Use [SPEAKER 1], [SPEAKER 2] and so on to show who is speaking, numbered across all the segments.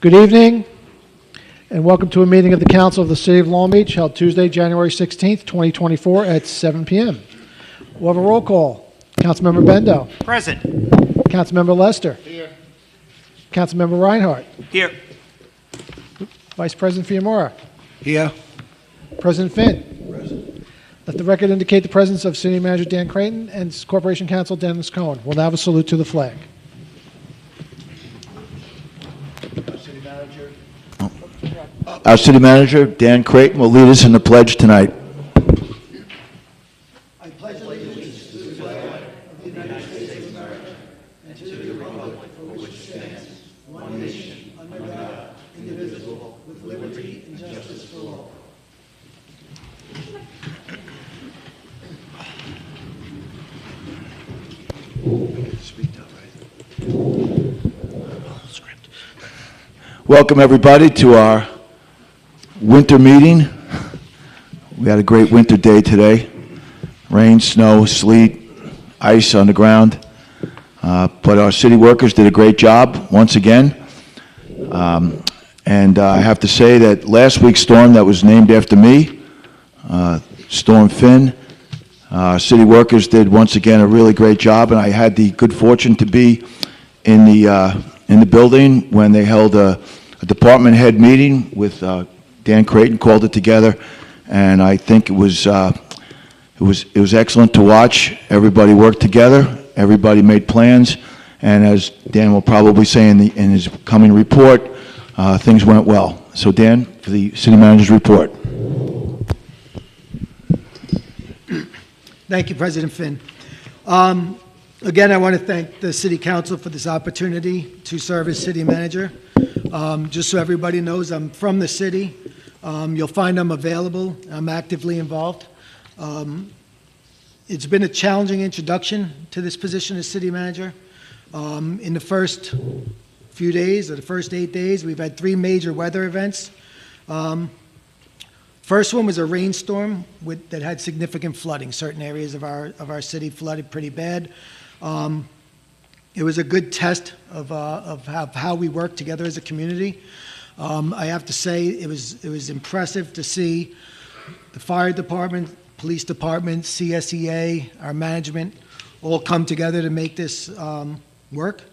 [SPEAKER 1] Good evening, and welcome to a meeting of the Council of the City of Long Beach held Tuesday, January 16th, 2024 at 7 p.m. We'll have a roll call. Councilmember Bendo.
[SPEAKER 2] Present.
[SPEAKER 1] Councilmember Lester.
[SPEAKER 2] Here.
[SPEAKER 1] Councilmember Reinhardt.
[SPEAKER 2] Here.
[SPEAKER 1] Vice President Fiamora.
[SPEAKER 2] Here.
[SPEAKER 1] President Finn. Present. Let the record indicate the presence of City Manager Dan Creighton and Corporation Counsel Dennis Cohen. We'll now have a salute to the flag.
[SPEAKER 3] Our City Manager, Dan Creighton, will lead us in the pledge tonight.
[SPEAKER 1] I pledge allegiance to the flag of the United States of America and to the republic for which it stands, one nation, under God, indivisible, with liberty and justice for all.
[SPEAKER 3] Welcome, everybody, to our winter meeting. We had a great winter day today. Rain, snow, sleet, ice on the ground. But our city workers did a great job once again. And I have to say that last week's storm that was named after me, Storm Finn, city workers did once again a really great job, and I had the good fortune to be in the building when they held a department head meeting with Dan Creighton, called it together, and I think it was excellent to watch. Everybody work together. Everybody made plans, and as Dan will probably say in his coming report, things went well. So Dan, for the city manager's report.
[SPEAKER 4] Thank you, President Finn. Again, I want to thank the City Council for this opportunity to serve as City Manager. Just so everybody knows, I'm from the city. You'll find I'm available. I'm actively involved. It's been a challenging introduction to this position as City Manager. In the first few days, or the first 8 days, we've had 3 major weather events. First one was a rainstorm that had significant flooding. Certain areas of our city flooded pretty bad. It was a good test of how we work together as a community. I have to say it was impressive to see the fire department, police department, CSEA, our management all come together to make this work.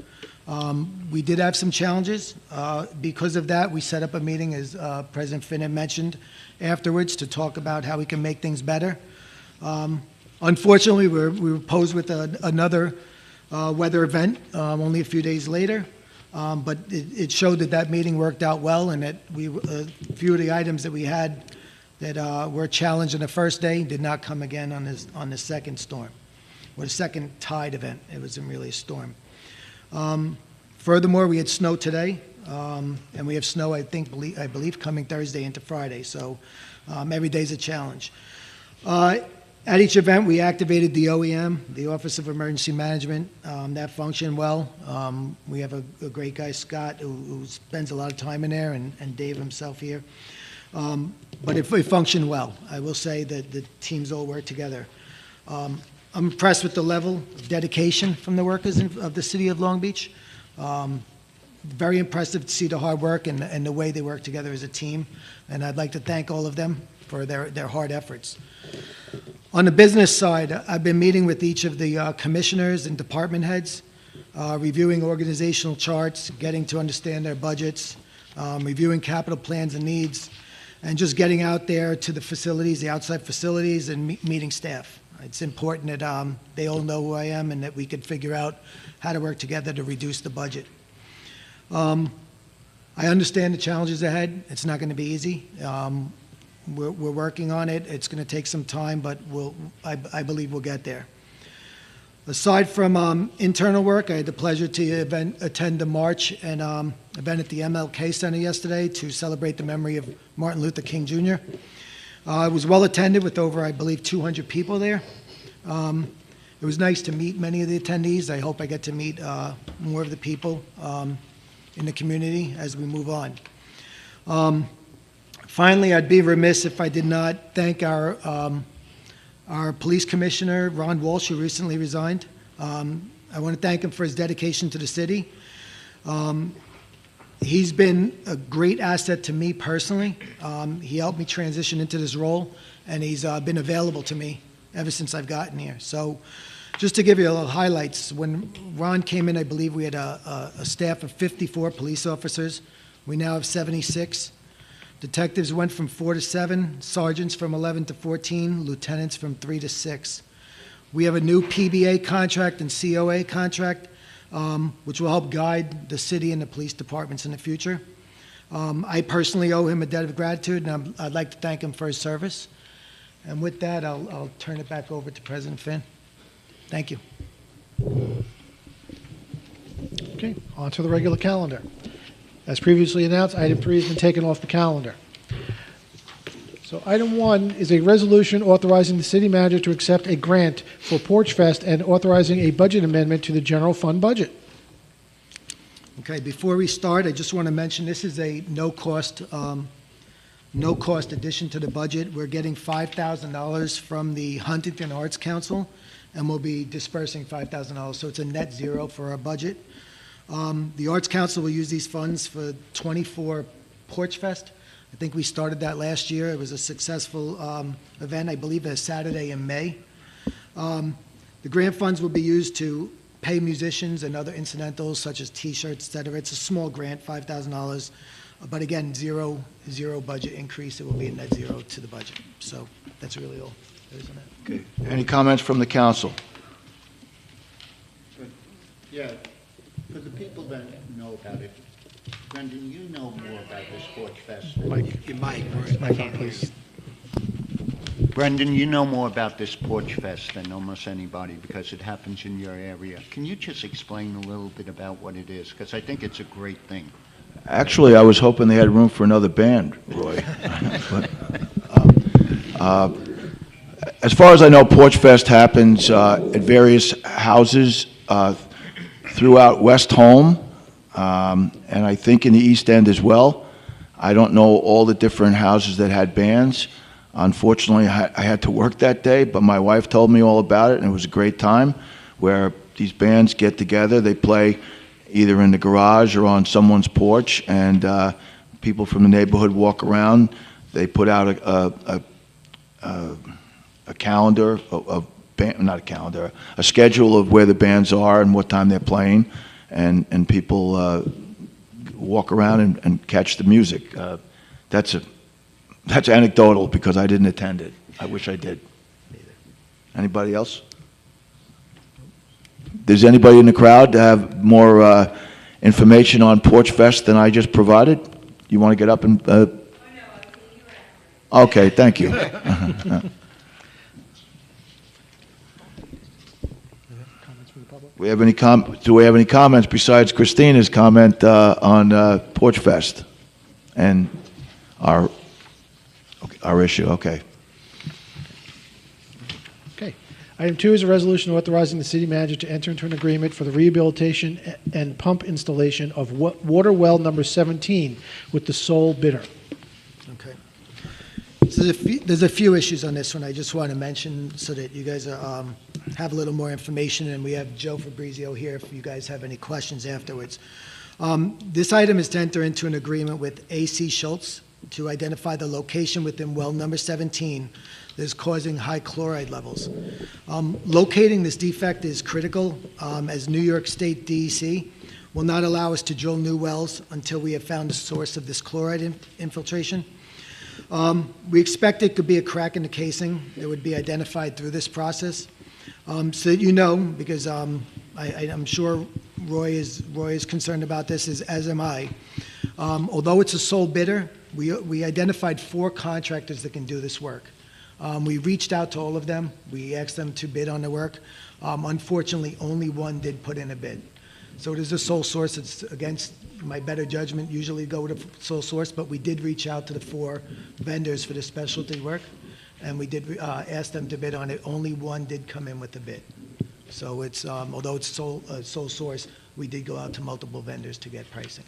[SPEAKER 4] We did have some challenges. Because of that, we set up a meeting, as President Finn had mentioned, afterwards to talk about how we can make things better. Unfortunately, we were posed with another weather event only a few days later, but it showed that meeting worked out well, and that a few of the items that we had that were challenged on the first day did not come again on the second storm, or the second tide event. It wasn't really a storm. Furthermore, we had snow today, and we have snow, I believe, coming Thursday into Friday. So every day's a challenge. At each event, we activated the OEM, the Office of Emergency Management. That functioned well. We have a great guy, Scott, who spends a lot of time in there, and Dave himself here. But it functioned well. I will say that the teams all work together. I'm impressed with the level of dedication from the workers of the City of Long Beach. Very impressive to see the hard work and the way they work together as a team. And I'd like to thank all of them for their hard efforts. On the business side, I've been meeting with each of the commissioners and department heads, reviewing organizational charts, getting to understand their budgets, reviewing capital plans and needs, and just getting out there to the facilities, the outside facilities, and meeting staff. It's important that they all know who I am and that we can figure out how to work together to reduce the budget. I understand the challenges ahead. It's not going to be easy. We're working on it. It's going to take some time, but I believe we'll get there. Aside from internal work, I had the pleasure to attend the march and event at the MLK Center yesterday to celebrate the memory of Martin Luther King Jr. It was well attended with over, I believe, 200 people there. It was nice to meet many of the attendees. I hope I get to meet more of the people in the community as we move on. Finally, I'd be remiss if I did not thank our police commissioner, Ron Walsh, who recently resigned. I want to thank him for his dedication to the city. He's been a great asset to me personally. He helped me transition into this role, and he's been available to me ever since I've gotten here. So just to give you a little highlights, when Ron came in, I believe we had a staff of 54 police officers. We now have 76. Detectives went from 4 to 7, sergeants from 11 to 14, lieutenants from 3 to 6. We have a new PBA contract and COA contract, which will help guide the city and the police departments in the future. I personally owe him a debt of gratitude, and I'd like to thank him for his service. And with that, I'll turn it back over to President Finn. Thank you.
[SPEAKER 2] Okay, on to the regular calendar. As previously announced, item 3 has been taken off the calendar. So item 1 is a resolution authorizing the city manager to accept a grant for Porch Fest and authorizing a budget amendment to the general fund budget.
[SPEAKER 4] Okay, before we start, I just want to mention this is a no-cost addition to the budget. We're getting $5,000 from the Huntington Arts Council, and we'll be dispersing $5,000, so it's a net zero for our budget. The Arts Council will use these funds for 24 Porch Fest. I think we started that last year. It was a successful event, I believe, a Saturday in May. The grant funds will be used to pay musicians and other incidentals such as T-shirts, et cetera. It's a small grant, $5,000, but again, zero budget increase. It will be a net zero to the budget. So that's really all there is on that.
[SPEAKER 3] Okay. Any comments from the council?
[SPEAKER 1] Yeah, for the people that know about it, Brendan, you know more about this Porch Fest.
[SPEAKER 2] Mike, please.
[SPEAKER 1] Brendan, you know more about this Porch Fest than almost anybody because it happens in your area. Can you just explain a little bit about what it is? Because I think it's a great thing.
[SPEAKER 3] Actually, I was hoping they had room for another band, Roy. But, as far as I know, Porch Fest happens at various houses throughout West Home, and I think in the East End as well. I don't know all the different houses that had bands. Unfortunately, I had to work that day, but my wife told me all about it, and it was a great time where these bands get together. They play either in the garage or on someone's porch, and people from the neighborhood walk around. They put out a calendar of not a calendar, a schedule of where the bands are and what time they're playing, and people walk around and catch the music. That's anecdotal because I didn't attend it. I wish I did. Anybody else? Does anybody in the crowd have more information on Porch Fest than I just provided? You want to get up and... Okay, thank you. Do we have any comments besides Christina's comment on Porch Fest and our issue? Okay.
[SPEAKER 2] Okay. Item 2 is a resolution authorizing the city manager to enter into an agreement for the rehabilitation and pump installation of water well number 17 with the sole bidder.
[SPEAKER 4] Okay. So there's a few issues on this one I just want to mention so that you guys have a little more information, and we have Joe Fabrizio here if you guys have any questions afterwards. This item is to enter into an agreement with A.C. Schultz to identify the location within well number 17 that is causing high chloride levels. Locating this defect is critical, as New York State DEC will not allow us to drill new wells until we have found the source of this chloride infiltration. We expect it could be a crack in the casing that would be identified through this process. So that you know, because I'm sure Roy is concerned about this, as am I. Although it's a sole bidder, we identified 4 contractors that can do this work. We reached out to all of them. We asked them to bid on the work. Unfortunately, only one did put in a bid. So it is a sole source. It's against my better judgment, usually go with a sole source, but we did reach out to the 4 vendors for the specialty work, and we did ask them to bid on it. Only one did come in with a bid. So it's, although it's sole source, we did go out to multiple vendors to get pricing.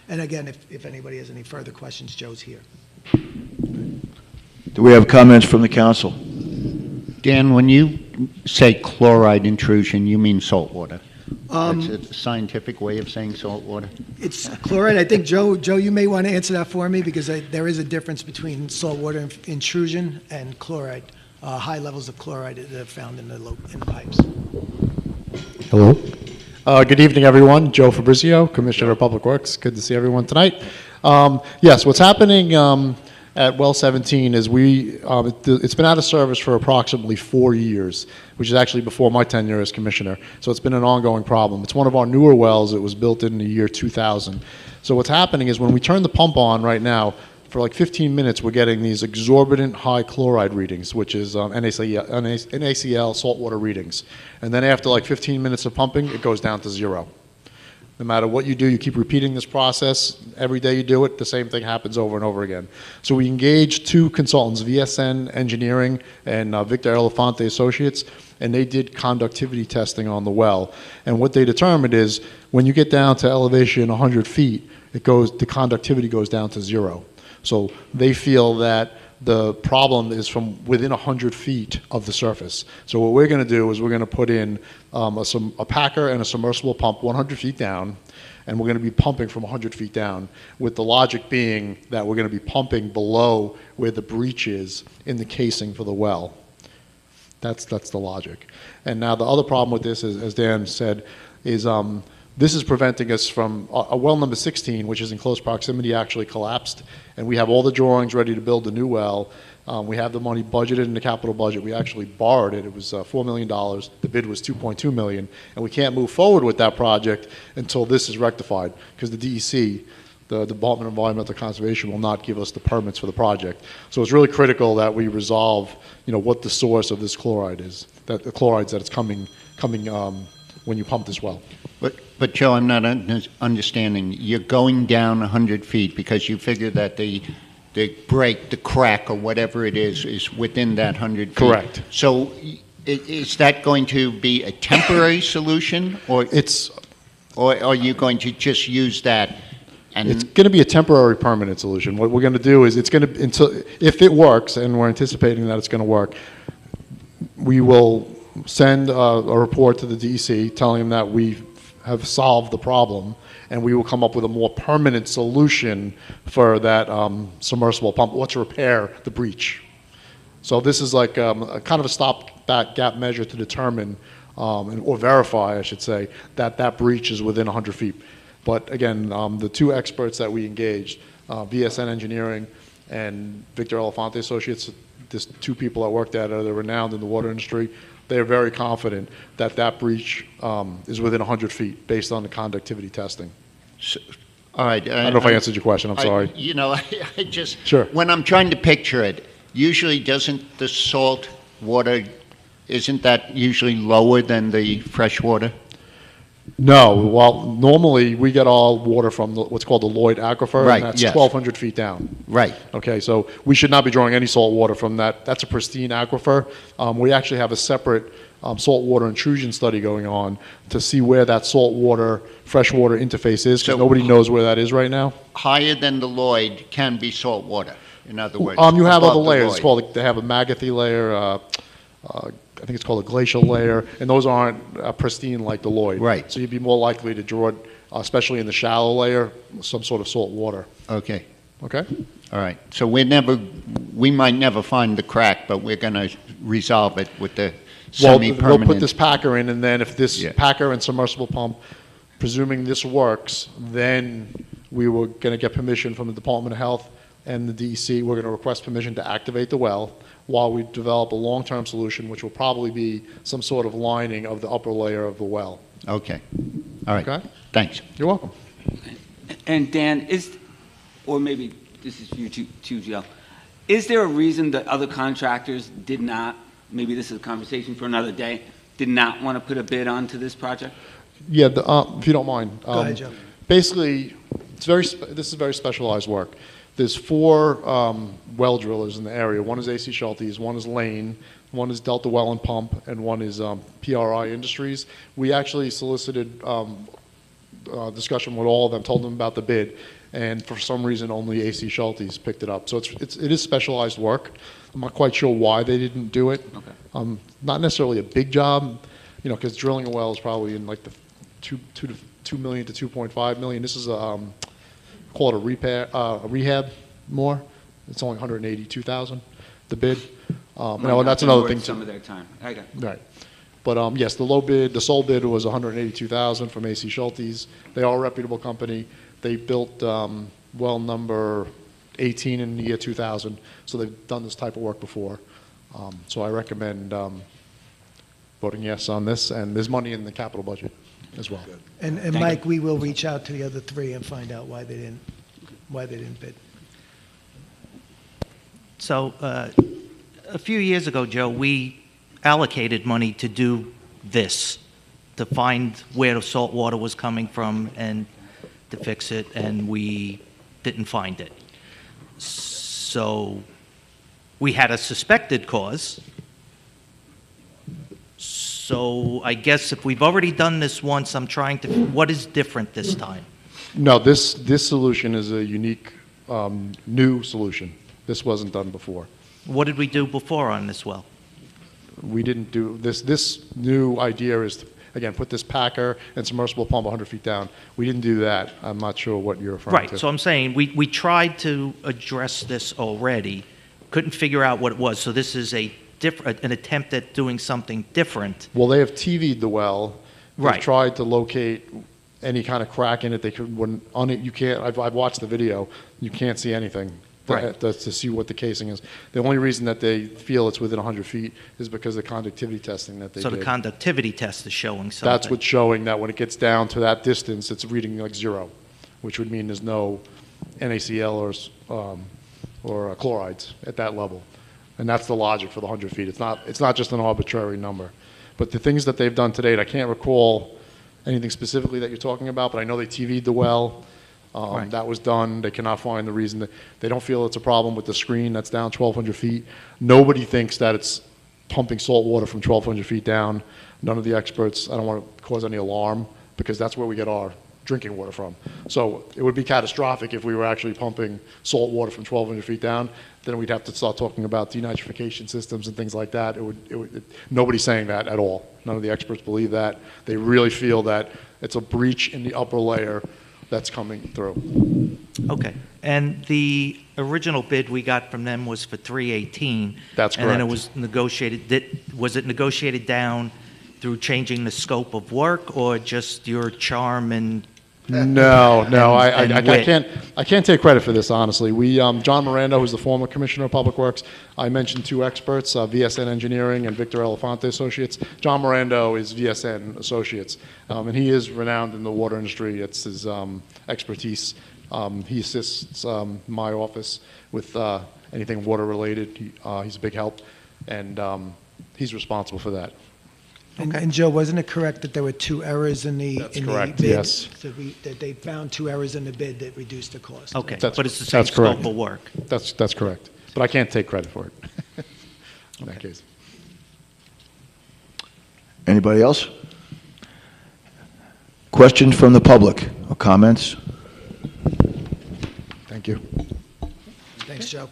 [SPEAKER 4] And again, if anybody has any further questions, Joe's here.
[SPEAKER 3] Do we have comments from the council?
[SPEAKER 1] Dan, when you say chloride intrusion, you mean salt water?
[SPEAKER 5] That's a scientific way of saying salt water?
[SPEAKER 4] It's chloride. I think, Joe, you may want to answer that for me, because there is a difference between saltwater intrusion and chloride, high levels of chloride that are found in the pipes.
[SPEAKER 6] Hello. Good evening, everyone. Joe Fabrizio, Commissioner of Public Works. Good to see everyone tonight. Yes, what's happening at Well 17 is it's been out of service for approximately 4 years, which is actually before my tenure as commissioner. So it's been an ongoing problem. It's one of our newer wells. It was built in the year 2000. So what's happening is when we turn the pump on right now, for like 15 minutes, we're getting these exorbitant high chloride readings, which is NaCl saltwater readings. And then after like 15 minutes of pumping, it goes down to 0. No matter what you do, you keep repeating this process. Every day you do it, the same thing happens over and over again. So we engaged 2 consultants, VSN Engineering and Victor Elefante Associates, and they did conductivity testing on the well. And what they determined is when you get down to elevation 100 feet, the conductivity goes down to 0. So they feel that the problem is from within 100 feet of the surface. So what we're going to do is we're going to put in a packer and a submersible pump 100 feet down, and we're going to be pumping from 100 feet down, with the logic being that we're going to be pumping below where the breach is in the casing for the well. That's the logic. And now the other problem with this, is, as Dan said, is this is preventing us from, a well number 16, which is in close proximity, actually collapsed, and we have all the drawings ready to build a new well. We have the money budgeted in the capital budget. We actually borrowed it. It was $4 million. The bid was $2.2 million, and we can't move forward with that project until this is rectified, because the DEC, the Department of Environmental Conservation, will not give us the permits for the project. So it's really critical that we resolve, what the source of this chloride is, that the chlorides that it's coming when you pump this well.
[SPEAKER 5] But Joe, I'm not understanding. You're going down 100 feet because you figure that the break, the crack, or whatever it is within that 100 feet.
[SPEAKER 6] Correct.
[SPEAKER 5] So is that going to be a temporary solution, or are you going to just use that? And
[SPEAKER 6] It's going to be a temporary permanent solution. What we're going to do is if it works, and we're anticipating that it's going to work, we will send a report to the DEC telling them that we have solved the problem, and we will come up with a more permanent solution for that submersible pump, or to repair the breach. So this is like a kind of a stop-gap measure to determine, or verify, I should say, that breach is within 100 feet. But again, the 2 experts that we engaged, VSN Engineering and Victor Elefante Associates, there's 2 people that worked at it, they're renowned in the water industry. They're very confident that breach is within 100 feet based on the conductivity testing.
[SPEAKER 5] So, all right.
[SPEAKER 6] I don't know if I answered your question. I'm sorry.
[SPEAKER 5] I just,
[SPEAKER 6] Sure.
[SPEAKER 5] when I'm trying to picture it, usually doesn't the salt water, isn't that usually lower than the fresh water?
[SPEAKER 6] No. Well, normally we get all water from what's called the Lloyd Aquifer,
[SPEAKER 5] Right,
[SPEAKER 6] and that's
[SPEAKER 5] yes.
[SPEAKER 6] 1,200 feet down.
[SPEAKER 5] Right.
[SPEAKER 6] Okay, so we should not be drawing any salt water from that. That's a pristine aquifer. We actually have a separate salt water intrusion study going on to see where that salt water, freshwater interface is, because
[SPEAKER 5] So-
[SPEAKER 6] nobody knows where that is right now.
[SPEAKER 5] Higher than the Lloyd can be salt water, in other words.
[SPEAKER 6] You have
[SPEAKER 5] above
[SPEAKER 6] other
[SPEAKER 5] the
[SPEAKER 6] layers.
[SPEAKER 5] Lloyd.
[SPEAKER 6] It's called, they have a Magathy layer, I think it's called a glacial layer, and those aren't pristine like the Lloyd.
[SPEAKER 5] Right.
[SPEAKER 6] So you'd be more likely to draw, especially in the shallow layer, some sort of salt water.
[SPEAKER 5] Okay.
[SPEAKER 6] Okay?
[SPEAKER 5] All right. So we might never find the crack, but we're going to resolve it with the
[SPEAKER 6] Well, they'll
[SPEAKER 5] semi-permanent.
[SPEAKER 6] put this packer in, and then if this
[SPEAKER 5] Yeah.
[SPEAKER 6] packer and submersible pump, presuming this works, then we were going to get permission from the Department of Health and the DEC. We're going to request permission to activate the well while we develop a long-term solution, which will probably be some sort of lining of the upper layer of the well.
[SPEAKER 5] Okay. All right.
[SPEAKER 6] Okay?
[SPEAKER 5] Thanks.
[SPEAKER 6] You're welcome.
[SPEAKER 7] And Dan, or maybe this is for you too, Joe, is there a reason that other contractors did not, maybe this is a conversation for another day, did not want to put a bid onto this project?
[SPEAKER 6] Yeah, if you don't mind.
[SPEAKER 4] Go ahead, Joe.
[SPEAKER 6] Basically, this is very specialized work. There's 4 well drillers in the area. One is AC Schultes, one is Lane, one is Delta Well and Pump, and one is PRI Industries. We actually solicited discussion with all of them, told them about the bid, and for some reason only AC Schultes picked it up. So it is specialized work. I'm not quite sure why they didn't do it.
[SPEAKER 7] Okay.
[SPEAKER 6] Not necessarily a big job, because drilling a well is probably in like the 2 million to 2.5 million. This is call it a rehab more. It's only 182,000, the bid. Now, that's another thing
[SPEAKER 7] Some
[SPEAKER 6] too.
[SPEAKER 7] of their time. I got it.
[SPEAKER 6] Right. But yes, the sole bid was 182,000 from AC Schultes. They are a reputable company. They built well number 18 in the year 2000, so they've done this type of work before. So I recommend voting yes on this, and there's money in the capital budget as well.
[SPEAKER 4] And Mike, we will reach out to the other three and find out why they didn't bid.
[SPEAKER 1] So, a few years ago, Joe, we allocated money to do this, to find where the salt water was coming from and to fix it, and we didn't find it. So, we had a suspected cause. So, I guess if we've already done this once, I'm trying to, what is different this time?
[SPEAKER 6] No, this solution is a unique, new solution. This wasn't done before.
[SPEAKER 1] What did we do before on this well?
[SPEAKER 6] We didn't do this. This new idea is to, again, put this packer and submersible pump 100 feet down. We didn't do that. I'm not sure what you're referring to.
[SPEAKER 1] Right, so I'm saying, we tried to address this already, couldn't figure out what it was, so this is an attempt at doing something different.
[SPEAKER 6] Well, they have TV'd the well. They've
[SPEAKER 1] Right.
[SPEAKER 6] tried to locate any kind of crack in it. They could, when on it, you can't, I've watched the video, you can't see anything
[SPEAKER 1] Right.
[SPEAKER 6] to see what the casing is. The only reason that they feel it's within 100 feet is because of the conductivity testing that they
[SPEAKER 1] So
[SPEAKER 6] did.
[SPEAKER 1] the conductivity test is showing something.
[SPEAKER 6] That's what's showing that when it gets down to that distance, it's reading like 0, which would mean there's no NaCl or chlorides at that level. And that's the logic for the 100 feet. It's not just an arbitrary number. But the things that they've done to date, I can't recall anything specifically that you're talking about, but I know they TV'd the well.
[SPEAKER 1] Right.
[SPEAKER 6] That was done. They cannot find the reason. That they don't feel it's a problem with the screen that's down 1,200 feet. Nobody thinks that it's pumping salt water from 1,200 feet down. None of the experts. I don't want to cause any alarm because that's where we get our drinking water from. So it would be catastrophic if we were actually pumping salt water from 1,200 feet down. Then we'd have to start talking about denitrification systems and things like that. Nobody's saying that at all. None of the experts believe that. They really feel that it's a breach in the upper layer that's coming through.
[SPEAKER 1] Okay, and the original bid we got from them was for 318.
[SPEAKER 6] That's
[SPEAKER 1] And then it
[SPEAKER 6] correct.
[SPEAKER 1] was negotiated, was it negotiated down through changing the scope of work, or just your charm and?
[SPEAKER 6] No,
[SPEAKER 1] and
[SPEAKER 6] I can't take credit for this, honestly. John Miranda, who's the former Commissioner of Public Works, I mentioned 2 experts, VSN Engineering and Victor Elefante Associates. John Miranda is VSN Associates, and he is renowned in the water industry. It's his expertise. He assists my office with anything water-related. He's a big help, and he's responsible for that.
[SPEAKER 4] And Joe, wasn't it correct that there were 2 errors in the
[SPEAKER 6] That's
[SPEAKER 4] in
[SPEAKER 6] correct,
[SPEAKER 4] the bid?
[SPEAKER 6] yes.
[SPEAKER 4] So that they found 2 errors in the bid that reduced the cost.
[SPEAKER 1] Okay,
[SPEAKER 6] That's-
[SPEAKER 1] but it's the same
[SPEAKER 6] that's correct.
[SPEAKER 1] scope of work.
[SPEAKER 6] That's correct. But I can't take credit for it in that case.
[SPEAKER 3] Anybody else? Questions from the public or comments?
[SPEAKER 6] Thank you.
[SPEAKER 4] Thanks, Joe.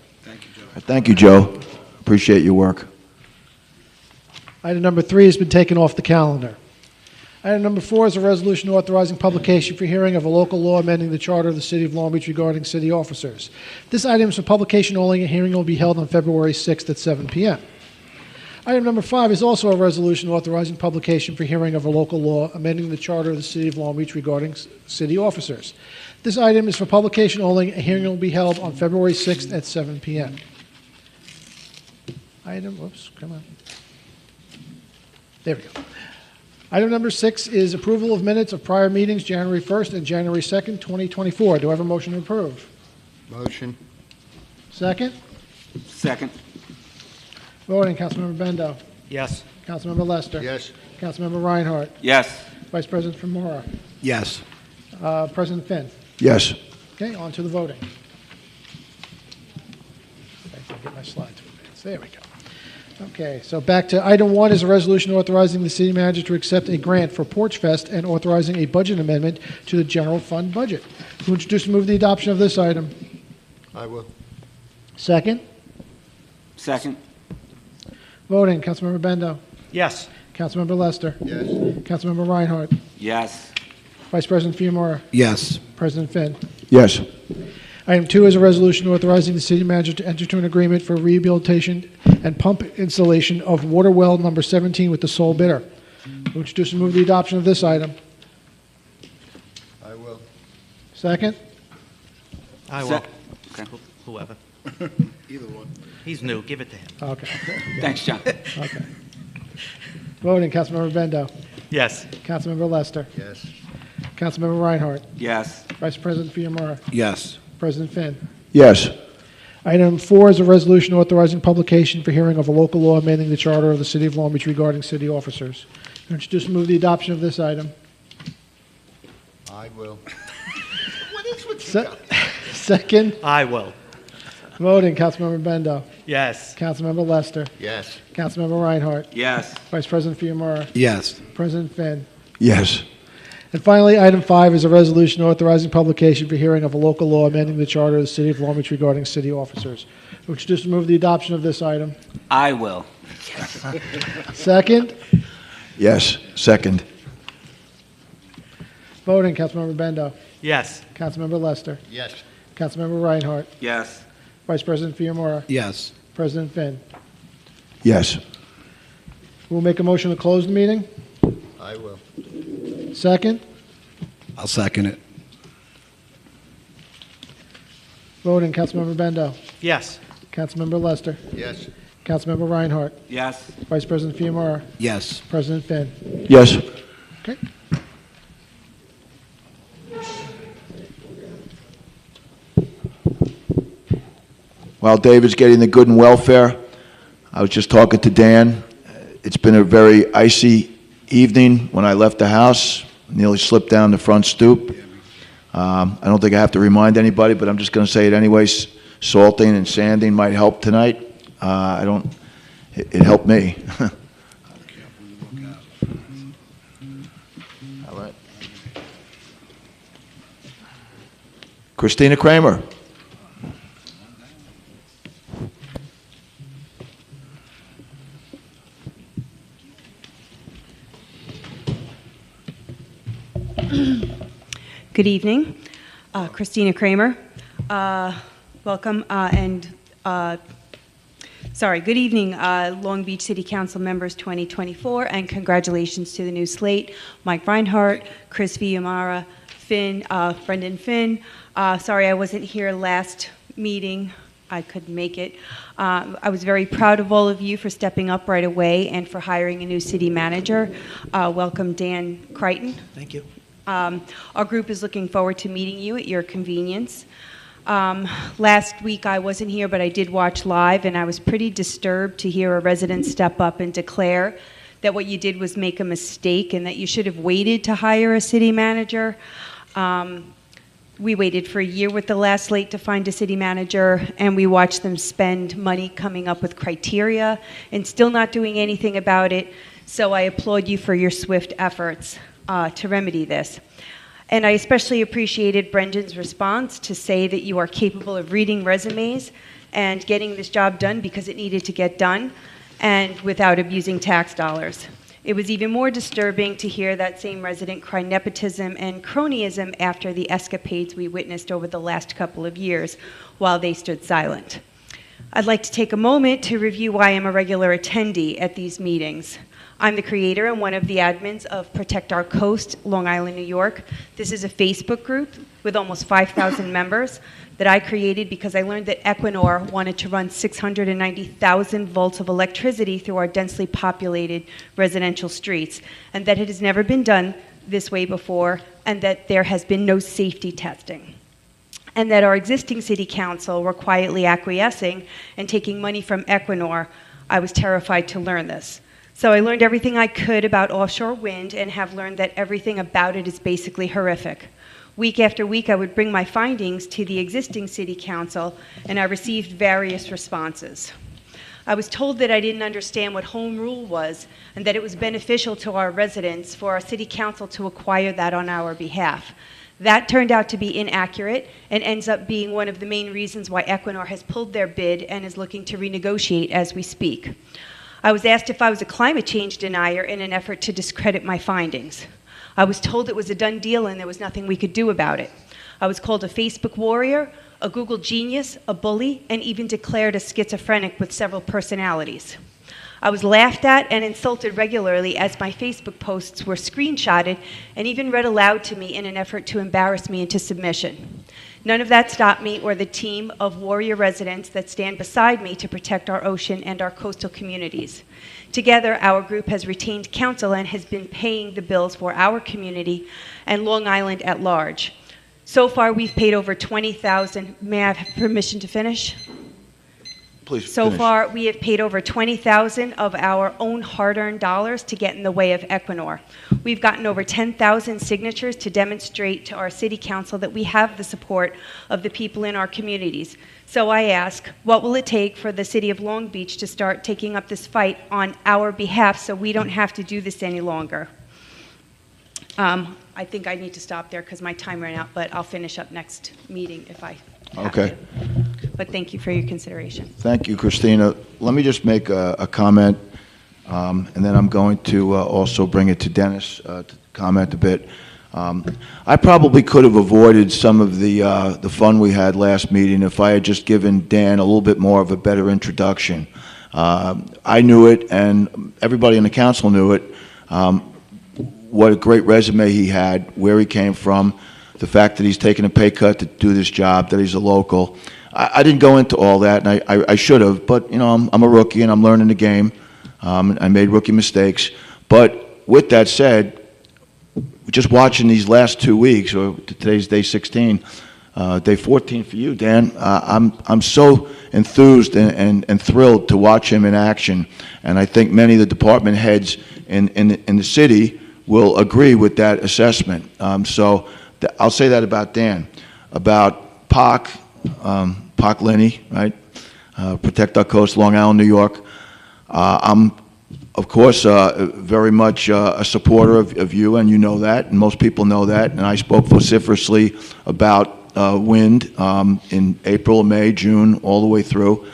[SPEAKER 3] Thank you, Joe. Appreciate your work.
[SPEAKER 2] Item number 3 has been taken off the calendar. Item number 4 is a resolution authorizing publication for hearing of a local law amending the charter of the City of Long Beach regarding city officers. This item is for publication only. A hearing will be held on February 6th at 7 p.m. Item number 5 is also a resolution authorizing publication for hearing of a local law amending the charter of the City of Long Beach regarding city officers. This item is for publication only. A hearing will be held on February 6th at 7 p.m. Come on. There we go. Item number 6 is approval of minutes of prior meetings, January 1st and January 2nd, 2024. Do I have a motion to approve?
[SPEAKER 5] Motion.
[SPEAKER 2] Second?
[SPEAKER 7] Second.
[SPEAKER 2] Voting, Councilmember Bendo.
[SPEAKER 1] Yes.
[SPEAKER 2] Councilmember Lester.
[SPEAKER 5] Yes.
[SPEAKER 2] Councilmember Reinhardt.
[SPEAKER 7] Yes.
[SPEAKER 2] Vice President Famora.
[SPEAKER 4] Yes.
[SPEAKER 2] President Finn.
[SPEAKER 3] Yes.
[SPEAKER 2] Okay, on to the voting. I'll get my slides. There we go. Okay, so back to item 1 is a resolution authorizing the city manager to accept a grant for Porch Fest and authorizing a budget amendment to the general fund budget. Who introduce and move the adoption of this item?
[SPEAKER 5] I will.
[SPEAKER 2] Second?
[SPEAKER 7] Second.
[SPEAKER 2] Voting, Councilmember Bendo.
[SPEAKER 1] Yes.
[SPEAKER 2] Councilmember Lester.
[SPEAKER 5] Yes.
[SPEAKER 2] Councilmember Reinhardt.
[SPEAKER 7] Yes.
[SPEAKER 2] Vice President Fiamara,
[SPEAKER 1] Yes.
[SPEAKER 2] President Finn.
[SPEAKER 3] Yes.
[SPEAKER 2] Item 2 is a resolution authorizing the city manager to enter into an agreement for rehabilitation and pump installation of water well number 17 with the sole bidder. Who introduce and move the adoption of this item?
[SPEAKER 5] I will.
[SPEAKER 2] Second?
[SPEAKER 1] I
[SPEAKER 7] Se-
[SPEAKER 1] will.
[SPEAKER 7] Okay.
[SPEAKER 1] Whoever. Either one. He's new. Give it to him.
[SPEAKER 2] Okay.
[SPEAKER 7] Thanks, John.
[SPEAKER 2] Okay. Voting, Councilmember Bendo.
[SPEAKER 1] Yes.
[SPEAKER 2] Councilmember Lester.
[SPEAKER 5] Yes.
[SPEAKER 2] Councilmember Reinhardt.
[SPEAKER 7] Yes.
[SPEAKER 2] Vice President Fiamara.
[SPEAKER 1] Yes.
[SPEAKER 2] President Finn.
[SPEAKER 3] Yes.
[SPEAKER 2] Item 4 is a resolution authorizing publication for hearing of a local law amending the charter of the City of Long Beach regarding city officers. Introduce and move the adoption of this item.
[SPEAKER 5] I will.
[SPEAKER 2] Second,
[SPEAKER 1] I will.
[SPEAKER 2] voting, Councilmember Bendo.
[SPEAKER 1] Yes.
[SPEAKER 2] Councilmember Lester.
[SPEAKER 5] Yes.
[SPEAKER 2] Councilmember Reinhardt.
[SPEAKER 7] Yes.
[SPEAKER 2] Vice President Fiamara.
[SPEAKER 1] Yes.
[SPEAKER 2] President Finn.
[SPEAKER 3] Yes.
[SPEAKER 2] And finally, item 5 is a resolution authorizing publication for hearing of a local law amending the charter of the City of Long Beach regarding city officers. Introduce and move the adoption of this item.
[SPEAKER 7] I will.
[SPEAKER 2] Second,
[SPEAKER 3] Yes. Second.
[SPEAKER 2] voting, Councilmember Bendo.
[SPEAKER 1] Yes.
[SPEAKER 2] Councilmember Lester.
[SPEAKER 5] Yes.
[SPEAKER 2] Councilmember Reinhardt.
[SPEAKER 7] Yes.
[SPEAKER 2] Vice President Fiamara.
[SPEAKER 1] Yes.
[SPEAKER 2] President Finn.
[SPEAKER 3] Yes.
[SPEAKER 2] We'll make a motion to close the meeting.
[SPEAKER 5] I will.
[SPEAKER 2] Second,
[SPEAKER 1] I'll second it.
[SPEAKER 2] voting, Councilmember Bendo.
[SPEAKER 1] Yes.
[SPEAKER 2] Councilmember Lester.
[SPEAKER 5] Yes.
[SPEAKER 2] Councilmember Reinhardt.
[SPEAKER 7] Yes.
[SPEAKER 2] Vice President Fiamara.
[SPEAKER 1] Yes.
[SPEAKER 2] President Finn.
[SPEAKER 3] Yes.
[SPEAKER 2] Okay.
[SPEAKER 3] While David's getting the good and welfare, I was just talking to Dan. It's been a very icy evening when I left the house. Nearly slipped down the front stoop. I don't think I have to remind anybody, but I'm just going to say it anyways. Salting and sanding might help tonight. It helped me. All right. Christina Kramer.
[SPEAKER 8] Good evening. Christina Kramer. Welcome good evening, Long Beach City Council members 2024, and congratulations to the new slate, Mike Reinhardt, Chris Fiamara, Finn, Brendan Finn. Sorry I wasn't here last meeting. I couldn't make it. I was very proud of all of you for stepping up right away and for hiring a new city manager. Welcome, Dan Crichton.
[SPEAKER 4] Thank you.
[SPEAKER 8] Our group is looking forward to meeting you at your convenience. Last week I wasn't here, but I did watch live, and I was pretty disturbed to hear a resident step up and declare that what you did was make a mistake and that you should have waited to hire a city manager. We waited for a year with the last slate to find a city manager, and we watched them spend money coming up with criteria and still not doing anything about it. So I applaud you for your swift efforts to remedy this. And I especially appreciated Brendan's response to say that you are capable of reading resumes and getting this job done because it needed to get done and without abusing tax dollars. It was even more disturbing to hear that same resident cry nepotism and cronyism after the escapades we witnessed over the last couple of years while they stood silent. I'd like to take a moment to review why I'm a regular attendee at these meetings. I'm the creator and one of the admins of Protect Our Coast, Long Island, New York. This is a Facebook group with almost 5,000 members that I created because I learned that Equinor wanted to run 690,000 volts of electricity through our densely populated residential streets, and that it has never been done this way before, and that there has been no safety testing. And that our existing city council were quietly acquiescing and taking money from Equinor. I was terrified to learn this. So I learned everything I could about offshore wind and have learned that everything about it is basically horrific. Week after week, I would bring my findings to the existing city council, and I received various responses. I was told that I didn't understand what home rule was and that it was beneficial to our residents for our city council to acquire that on our behalf. That turned out to be inaccurate and ends up being one of the main reasons why Equinor has pulled their bid and is looking to renegotiate as we speak. I was asked if I was a climate change denier in an effort to discredit my findings. I was told it was a done deal and there was nothing we could do about it. I was called a Facebook warrior, a Google genius, a bully, and even declared a schizophrenic with several personalities. I was laughed at and insulted regularly as my Facebook posts were screenshotted and even read aloud to me in an effort to embarrass me into submission. None of that stopped me or the team of warrior residents that stand beside me to protect our ocean and our coastal communities. Together, our group has retained counsel and has been paying the bills for our community and Long Island at large. So far, we've paid over 20,000. May I have permission to finish?
[SPEAKER 3] Please
[SPEAKER 8] So
[SPEAKER 3] finish.
[SPEAKER 8] far, we have paid over 20,000 of our own hard-earned dollars to get in the way of Equinor. We've gotten over 10,000 signatures to demonstrate to our city council that we have the support of the people in our communities. So I ask, what will it take for the city of Long Beach to start taking up this fight on our behalf so we don't have to do this any longer? I think I need to stop there because my time ran out, but I'll finish up next meeting if I have
[SPEAKER 3] Okay.
[SPEAKER 8] to. But thank you for your consideration.
[SPEAKER 3] Thank you, Christina. Let me just make a comment, and then I'm going to also bring it to Dennis to comment a bit. I probably could have avoided some of the fun we had last meeting if I had just given Dan a little bit more of a better introduction. I knew it, and everybody in the council knew it. What a great resume he had, where he came from, the fact that he's taken a pay cut to do this job, that he's a local. I didn't go into all that, and I should have, but, you know, I'm a rookie, and I'm learning the game. I made rookie mistakes. But with that said, just watching these last 2 weeks, or today's day 16, day 14 for you, Dan, I'm so enthused and thrilled to watch him in action, and I think many of the department heads in the city will agree with that assessment. So I'll say that about Dan. About POC, POC Lenny, right? Protect Our Coast, Long Island, New York. I'm, of course, very much a supporter of you, and you know that, and most people know that, and I spoke vociferously about wind in April, May, June, all the way through.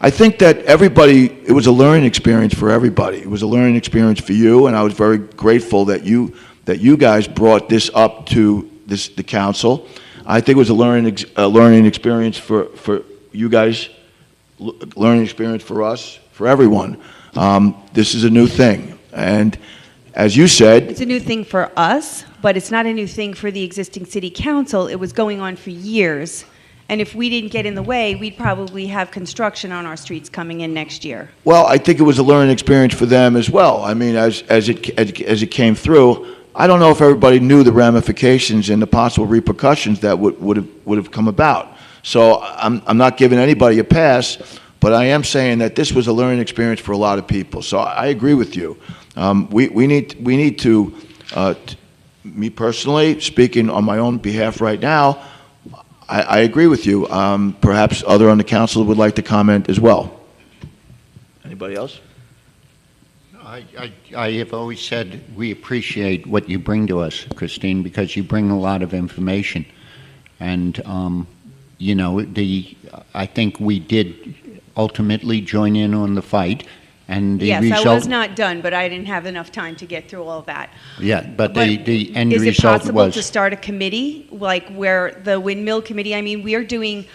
[SPEAKER 3] I think that it was a learning experience for everybody. It was a learning experience for you, and I was very grateful that you guys brought this up to the council. I think it was a learning experience for you guys, learning experience for us, for everyone. This is a new thing, and as you said,
[SPEAKER 8] It's a new thing for us, but it's not a new thing for the existing city council. It was going on for years. And if we didn't get in the way, we'd probably have construction on our streets coming in next year.
[SPEAKER 3] well, I think it was a learning experience for them as well. I mean, as it came through, I don't know if everybody knew the ramifications and the possible repercussions that would have come about. So I'm not giving anybody a pass, but I am saying that this was a learning experience for a lot of people. So I agree with you. We need to, me personally, speaking on my own behalf right now, I agree with you. Perhaps other on the council would like to comment as well. Anybody else?
[SPEAKER 5] I have always said we appreciate what you bring to us, Christine, because you bring a lot of information. And, you know, I think we did ultimately join in on the fight. And the
[SPEAKER 8] Yes,
[SPEAKER 5] result,
[SPEAKER 8] I was not done, but I didn't have enough time to get through all of that.
[SPEAKER 5] yeah, but the end
[SPEAKER 8] Is it
[SPEAKER 5] result
[SPEAKER 8] possible
[SPEAKER 5] was.
[SPEAKER 8] to start a committee, like where the windmill committee, I mean, we are doing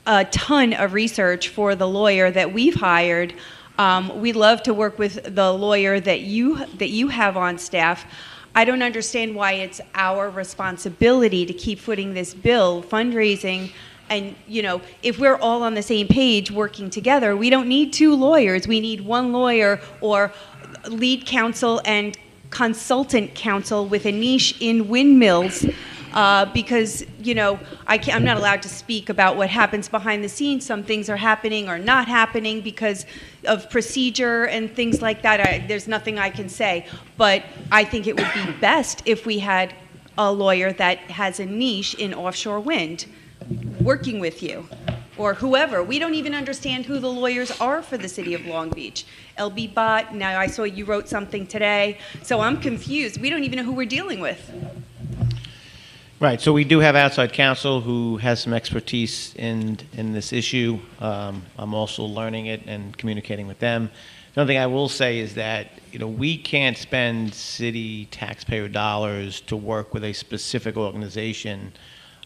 [SPEAKER 8] a ton of research for the lawyer that we've hired. We'd love to work with the lawyer that you have on staff. I don't understand why it's our responsibility to keep footing this bill, fundraising. And, you know, if we're all on the same page working together, we don't need two lawyers. We need one lawyer or lead counsel and consultant counsel with a niche in windmills because, you know, I'm not allowed to speak about what happens behind the scenes. Some things are happening or not happening because of procedure and things like that. There's nothing I can say. But I think it would be best if we had a lawyer that has a niche in offshore wind working with you or whoever. We don't even understand who the lawyers are for the city of Long Beach. LB Bott, now I saw you wrote something today, so I'm confused. We don't even know who we're dealing with.
[SPEAKER 1] Right, so we do have outside counsel who has some expertise in this issue. I'm also learning it and communicating with them.
[SPEAKER 9] The only thing I will say is that, we can't spend city taxpayer dollars to work with a specific organization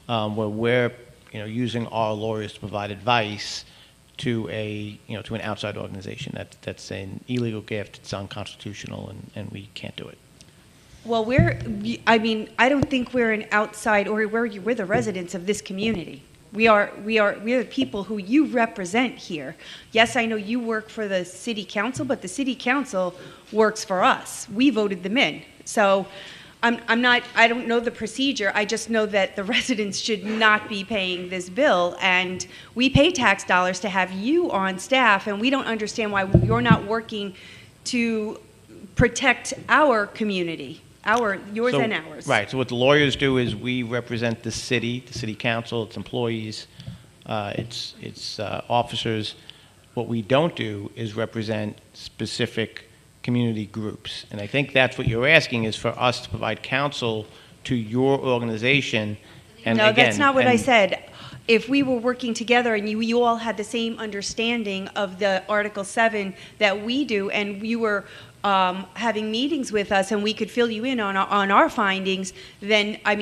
[SPEAKER 9] where we're, using our lawyers to provide advice to to an outside organization. That's an illegal gift. It's unconstitutional, and we can't do it.
[SPEAKER 8] Well, I don't think we're an outside, or we're the residents of this community. We are the people who you represent here. Yes, I know you work for the city council, but the city council works for us. We voted them in. So I don't know the procedure. I just know that the residents should not be paying this bill, and we pay tax dollars to have you on staff, and we don't understand why you're not working to protect our community. Yours and ours.
[SPEAKER 9] Right. So what the lawyers do is we represent the city council, its employees, its officers. What we don't do is represent specific community groups. And I think that's what you're asking, is for us to provide counsel to your organization. And
[SPEAKER 8] no,
[SPEAKER 9] again,
[SPEAKER 8] that's not what I said. If we were working together and you all had the same understanding of the Article 7 that we do, and you were having meetings with us, and we could fill you in on our findings, then I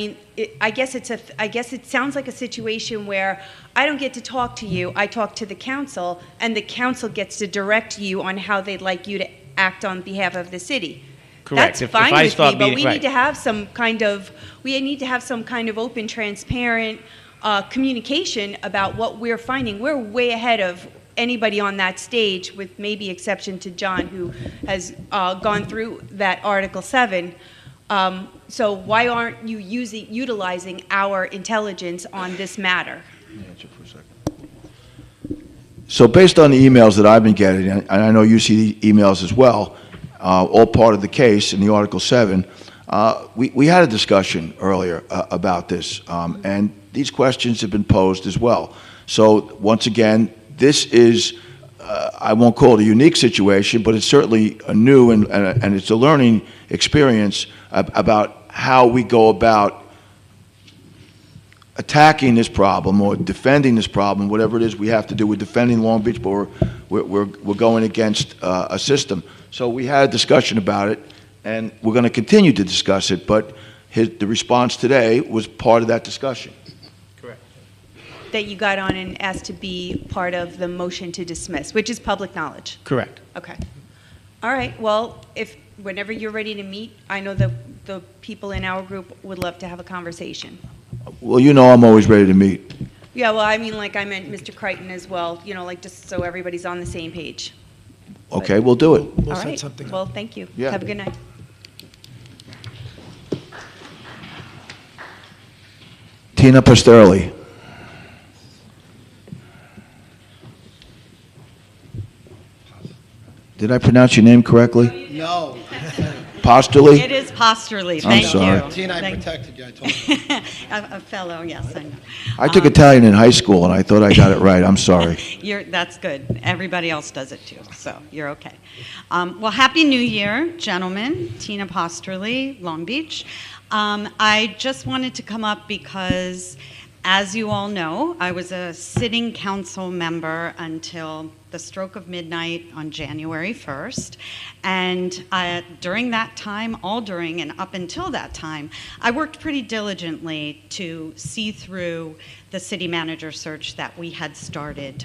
[SPEAKER 8] guess it sounds like a situation where I don't get to talk to you. I talk to the council, and the council gets to direct you on how they'd like you to act on behalf of the city.
[SPEAKER 9] Correct.
[SPEAKER 8] That's fine with me, but we need to have some kind of open, transparent communication about what we're finding. We're way ahead of anybody on that stage, with maybe exception to John, who has gone through that Article 7. So why aren't you utilizing our intelligence on this matter?
[SPEAKER 3] So based on the emails that I've been getting, and I know you see the emails as well, all part of the case in the Article 7, we had a discussion earlier about this, and these questions have been posed as well. So once again, this is, I won't call it a unique situation, but it's certainly a new and it's a learning experience about how we go about attacking this problem or defending this problem, whatever it is we have to do. We're defending Long Beach, but we're going against a system. So we had a discussion about it, and we're going to continue to discuss it, but the response today was part of that discussion.
[SPEAKER 8] That you got on and asked to be part of the motion to dismiss, which is public knowledge.
[SPEAKER 9] Correct.
[SPEAKER 8] Okay. All right. Well, whenever you're ready to meet, I know the people in our group would love to have a conversation.
[SPEAKER 3] Well, I'm always ready to meet.
[SPEAKER 8] Yeah, well, I meant Mr. Crichton as well, just so everybody's on the same page.
[SPEAKER 3] Okay, we'll do it.
[SPEAKER 8] All right. Well, thank you.
[SPEAKER 3] Yeah.
[SPEAKER 8] Have a good night.
[SPEAKER 3] Tina Pasterli. Did I pronounce your name correctly?
[SPEAKER 1] No.
[SPEAKER 3] Pasterly?
[SPEAKER 10] It is Pasterly,
[SPEAKER 3] I'm
[SPEAKER 10] thank
[SPEAKER 3] sorry.
[SPEAKER 10] you.
[SPEAKER 1] Tina, I protected you, I told you.
[SPEAKER 10] A fellow, yes, I know.
[SPEAKER 3] I took Italian in high school, and I thought I got it right. I'm sorry.
[SPEAKER 10] That's good. Everybody else does it too, so you're okay. Well, Happy New Year, gentlemen. Tina Pasterly, Long Beach. I just wanted to come up because, as you all know, I was a sitting council member until the stroke of midnight on January 1st. And during that time, during and up until that time, I worked pretty diligently to see through the city manager search that we had started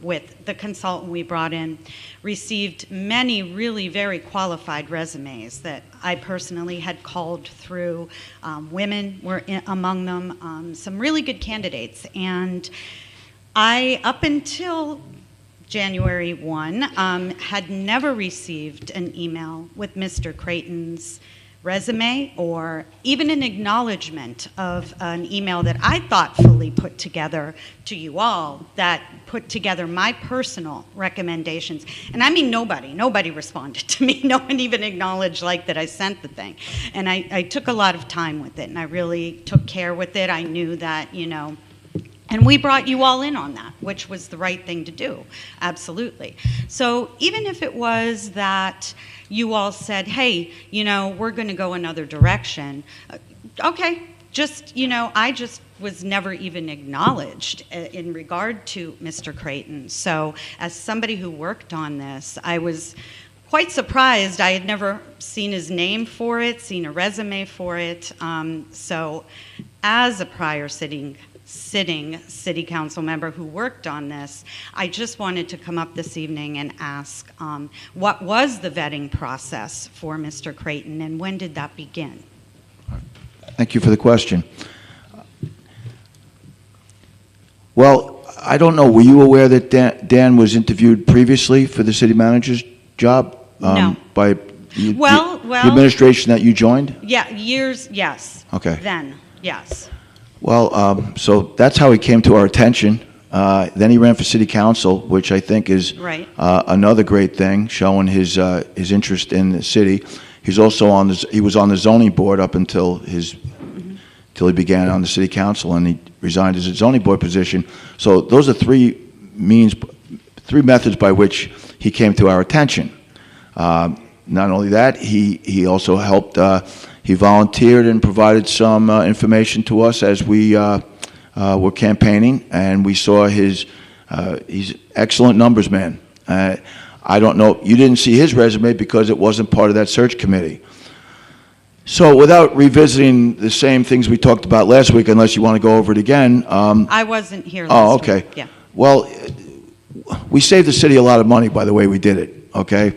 [SPEAKER 10] with the consultant we brought in, received many really very qualified resumes that I personally had called through. Women were among them, some really good candidates. And up until January 1, had never received an email with Mr. Creighton's resume or even an acknowledgement of an email that I thoughtfully put together to you all that put together my personal recommendations. And I mean nobody responded to me. No one even acknowledged that I sent the thing. And I took a lot of time with it, and I really took care with it. I knew that, and we brought you all in on that, which was the right thing to do, absolutely. So even if it was that you all said, hey, we're going to go another direction, okay, I just was never even acknowledged in regard to Mr. Creighton. So as somebody who worked on this, I was quite surprised. I had never seen his name for it, seen a resume for it. So as a prior sitting city council member who worked on this, I just wanted to come up this evening and ask, what was the vetting process for Mr. Creighton, and when did that begin?
[SPEAKER 3] Thank you for the question. Well, I don't know. Were you aware that Dan was interviewed previously for the city manager's job?
[SPEAKER 10] No.
[SPEAKER 3] By
[SPEAKER 10] Well,
[SPEAKER 3] the administration that you joined?
[SPEAKER 10] Yeah, years, yes.
[SPEAKER 3] Okay.
[SPEAKER 10] Then, yes.
[SPEAKER 3] Well, so that's how he came to our attention. Then he ran for city council, which I think is
[SPEAKER 10] Right.
[SPEAKER 3] Another great thing, showing his interest in the city. He was on the zoning board up until till he began on the city council, and he resigned his zoning board position. So those are three methods by which he came to our attention. Not only that, he also helped. He volunteered and provided some information to us as we were campaigning, and we saw he's excellent numbers man. I don't know, you didn't see his resume because it wasn't part of that search committee. So without revisiting the same things we talked about last week, unless you want to go over it again.
[SPEAKER 10] I wasn't here last week.
[SPEAKER 3] Okay.
[SPEAKER 10] Yeah.
[SPEAKER 3] Well, we saved the city a lot of money by the way we did it. Okay,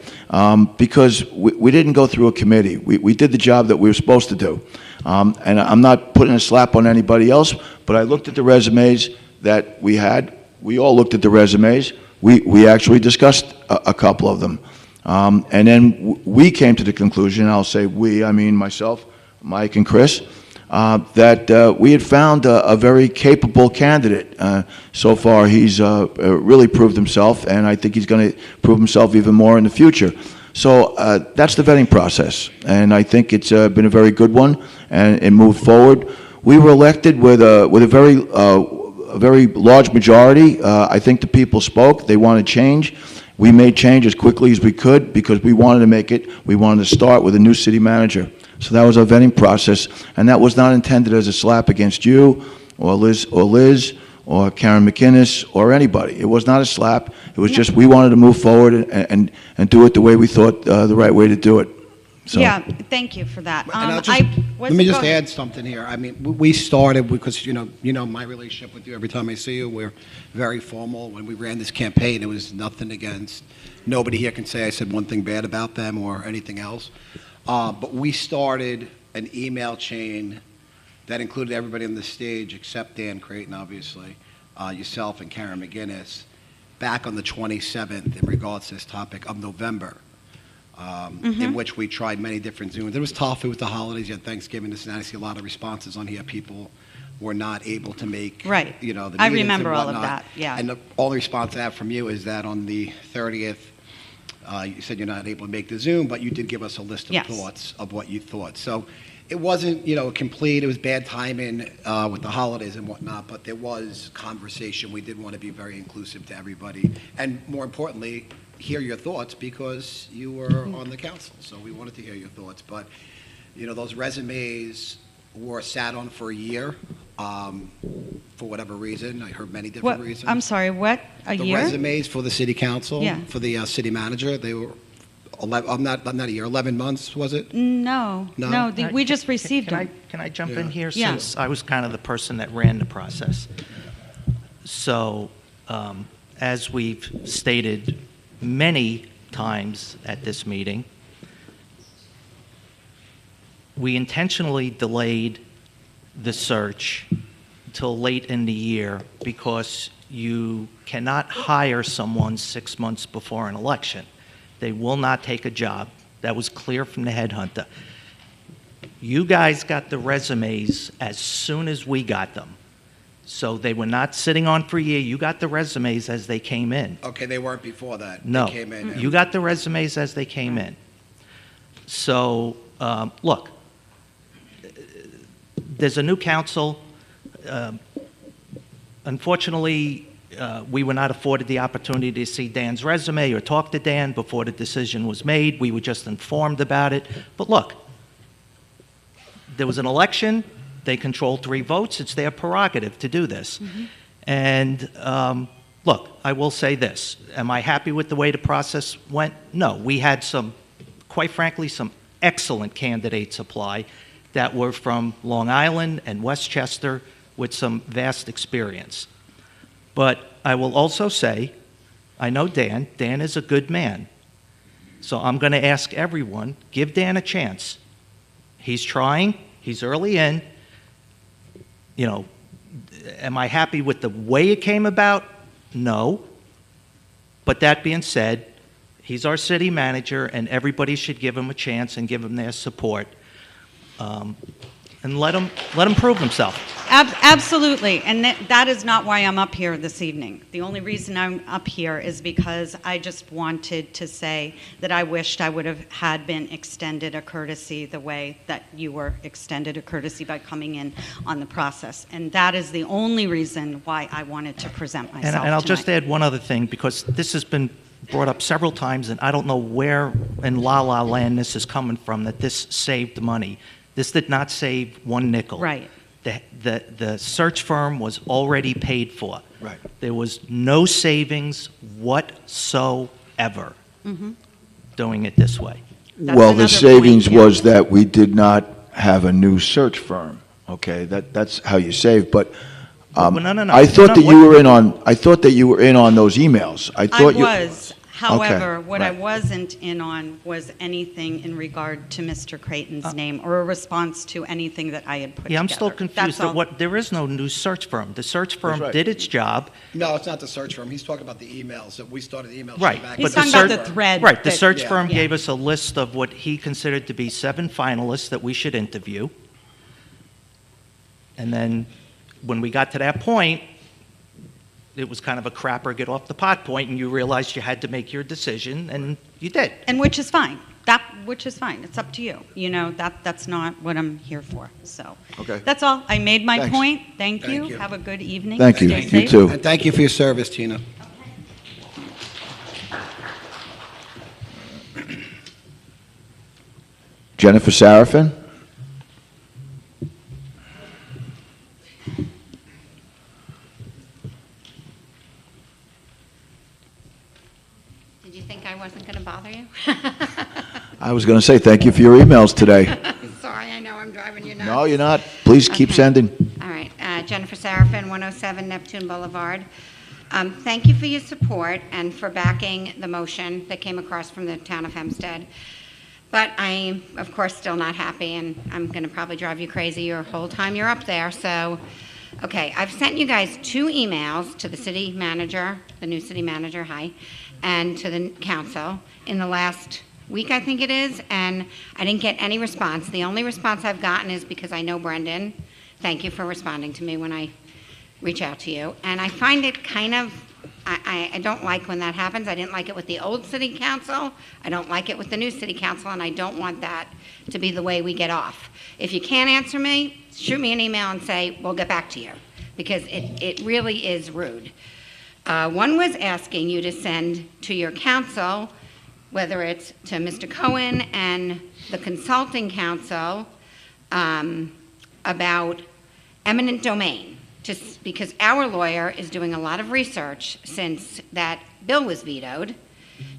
[SPEAKER 3] because we didn't go through a committee. We did the job that we were supposed to do. And I'm not putting a slap on anybody else, but I looked at the resumes that we had. We all looked at the resumes. We actually discussed a couple of them. And then we came to the conclusion, and I'll say we, I mean myself, Mike and Chris, that we had found a very capable candidate. So far, he's really proved himself, and I think he's going to prove himself even more in the future. So that's the vetting process, and I think it's been a very good one, and it moved forward. We were elected with a very large majority. I think the people spoke. They wanted change. We made change as quickly as we could because we wanted to make it. We wanted to start with a new city manager. So that was our vetting process, and that was not intended as a slap against you or Liz or Karen McInnes or anybody. It was not a slap. It was just we wanted to move forward and do it the way we thought the right way to do it. So.
[SPEAKER 10] Yeah, thank you for that.
[SPEAKER 1] Let me just add something here. I mean, we started because, you know my relationship with you. Every time I see you, we're very formal. When we ran this campaign, it was nothing against. Nobody here can say I said one thing bad about them or anything else. But we started an email chain that included everybody on the stage except Dan Creighton, obviously, yourself and Karen McInnes, back on the 27th in regards to this topic of November, in which we tried many different Zooms. It was tough. It was the holidays. You had Thanksgiving. This and that. I see a lot of responses on here. People were not able to make, the meetings
[SPEAKER 10] I remember
[SPEAKER 1] and
[SPEAKER 10] all of
[SPEAKER 1] whatnot.
[SPEAKER 10] that, yeah.
[SPEAKER 1] And the only response I have from you is that on the 30th, you said you're not able to make the Zoom, but you did give us a list of thoughts of what you thought. So it wasn't, complete. It was bad timing with the holidays and whatnot, but there was conversation. We did want to be very inclusive to everybody. And more importantly, hear your thoughts because you were on the council. So we wanted to hear your thoughts. But, those resumes were sat on for a year for whatever reason. I heard many different reasons.
[SPEAKER 10] I'm sorry, what? A year?
[SPEAKER 1] The resumes for the city council,
[SPEAKER 10] Yeah.
[SPEAKER 1] for the city manager, they were 11, not a year, 11 months, was it?
[SPEAKER 10] No, we just received them.
[SPEAKER 11] Can I jump in here?
[SPEAKER 10] Yeah.
[SPEAKER 11] Since I was kind of the person that ran the process. So, as we've stated many times at this meeting, we intentionally delayed the search till late in the year because you cannot hire someone 6 months before an election. They will not take a job. That was clear from the headhunter. You guys got the resumes as soon as we got them. So they were not sitting on for a year. You got the resumes as they came in.
[SPEAKER 1] Okay, they weren't before that.
[SPEAKER 11] No.
[SPEAKER 1] They came in.
[SPEAKER 11] You got the resumes as they came in. So, look, there's a new council. Unfortunately, we were not afforded the opportunity to see Dan's resume or talk to Dan before the decision was made. We were just informed about it. But look, there was an election. They controlled 3 votes. It's their prerogative to do this. And look, I will say this. Am I happy with the way the process went? No. We had some, quite frankly, some excellent candidates apply that were from Long Island and Westchester with some vast experience. But I will also say, I know Dan. Dan is a good man. So I'm going to ask everyone, give Dan a chance. He's trying. He's early in. You know, am I happy with the way it came about? No. But that being said, he's our city manager, and everybody should give him a chance and give him their support. And let him prove himself.
[SPEAKER 10] Absolutely, and that is not why I'm up here this evening. The only reason I'm up here is because I just wanted to say that I wished I would have been extended a courtesy the way that you were extended a courtesy by coming in on the process. And that is the only reason why I wanted to present myself
[SPEAKER 11] And I'll
[SPEAKER 10] tonight.
[SPEAKER 11] just add one other thing, because this has been brought up several times, and I don't know where in la-la land this is coming from, that this saved money. This did not save one nickel.
[SPEAKER 10] Right.
[SPEAKER 11] The search firm was already paid for.
[SPEAKER 3] Right.
[SPEAKER 11] There was no savings whatsoever doing it this way.
[SPEAKER 10] That's
[SPEAKER 3] Well,
[SPEAKER 10] another
[SPEAKER 3] the savings
[SPEAKER 10] point, yeah.
[SPEAKER 3] was that we did not have a new search firm, okay? That's how you save, but
[SPEAKER 11] Well, no.
[SPEAKER 3] I thought
[SPEAKER 11] No,
[SPEAKER 3] that
[SPEAKER 11] what-
[SPEAKER 3] you were in on, I thought that you were in on those emails. I
[SPEAKER 10] I
[SPEAKER 3] thought you.
[SPEAKER 10] was. However, what I
[SPEAKER 3] right.
[SPEAKER 10] wasn't in on was anything in regard to Mr. Creighton's name or a response to anything that I had put together.
[SPEAKER 11] Yeah, I'm still confused.
[SPEAKER 10] That's all.
[SPEAKER 11] There is no new search firm. The search firm
[SPEAKER 3] right.
[SPEAKER 11] did its job.
[SPEAKER 1] No, it's not the search firm. He's talking about the emails that we started the emails
[SPEAKER 11] Right.
[SPEAKER 1] back.
[SPEAKER 10] He's
[SPEAKER 11] but
[SPEAKER 10] talking
[SPEAKER 11] the
[SPEAKER 10] about
[SPEAKER 11] search-
[SPEAKER 10] the thread.
[SPEAKER 11] Right, the
[SPEAKER 10] that-
[SPEAKER 11] search
[SPEAKER 1] yeah.
[SPEAKER 11] firm
[SPEAKER 10] Yeah.
[SPEAKER 11] gave us a list of what he considered to be 7 finalists that we should interview. And then, when we got to that point, it was kind of a crap or get off the pot point, and you realized you had to make your decision, and you did.
[SPEAKER 10] And which is fine. Which is fine. It's up to you. You know, that's not what I'm here for. So
[SPEAKER 3] Okay.
[SPEAKER 10] that's all. I made my
[SPEAKER 3] Thanks.
[SPEAKER 10] point. Thank
[SPEAKER 1] Thank
[SPEAKER 10] you.
[SPEAKER 1] you.
[SPEAKER 10] Have a good evening.
[SPEAKER 3] Thank you.
[SPEAKER 10] Stay
[SPEAKER 3] You
[SPEAKER 10] safe.
[SPEAKER 3] too.
[SPEAKER 1] And thank you for your service, Tina.
[SPEAKER 3] Jennifer Sarafin?
[SPEAKER 12] Did you think I wasn't going to bother you?
[SPEAKER 3] I was going to say, thank you for your emails today.
[SPEAKER 12] Sorry, I know I'm driving you nuts.
[SPEAKER 3] No, you're not. Please keep
[SPEAKER 12] Okay.
[SPEAKER 3] sending.
[SPEAKER 12] All right, Jennifer Sarafin, 107 Neptune Boulevard. Thank you for your support and for backing the motion that came across from the town of Hempstead. But I'm, of course, still not happy, and I'm going to probably drive you crazy your whole time you're up there. So, okay, I've sent you guys 2 emails to the city manager, the new city manager, hi, and to the council in the last week, I think it is, and I didn't get any response. The only response I've gotten is because I know Brendan. Thank you for responding to me when I reach out to you. And I find it kind of, I don't like when that happens. I didn't like it with the old city council. I don't like it with the new city council, and I don't want that to be the way we get off. If you can't answer me, shoot me an email and say, we'll get back to you, because it really is rude. One was asking you to send to your council, whether it's to Mr. Cohen and the consulting council, about eminent domain, because our lawyer is doing a lot of research since that bill was vetoed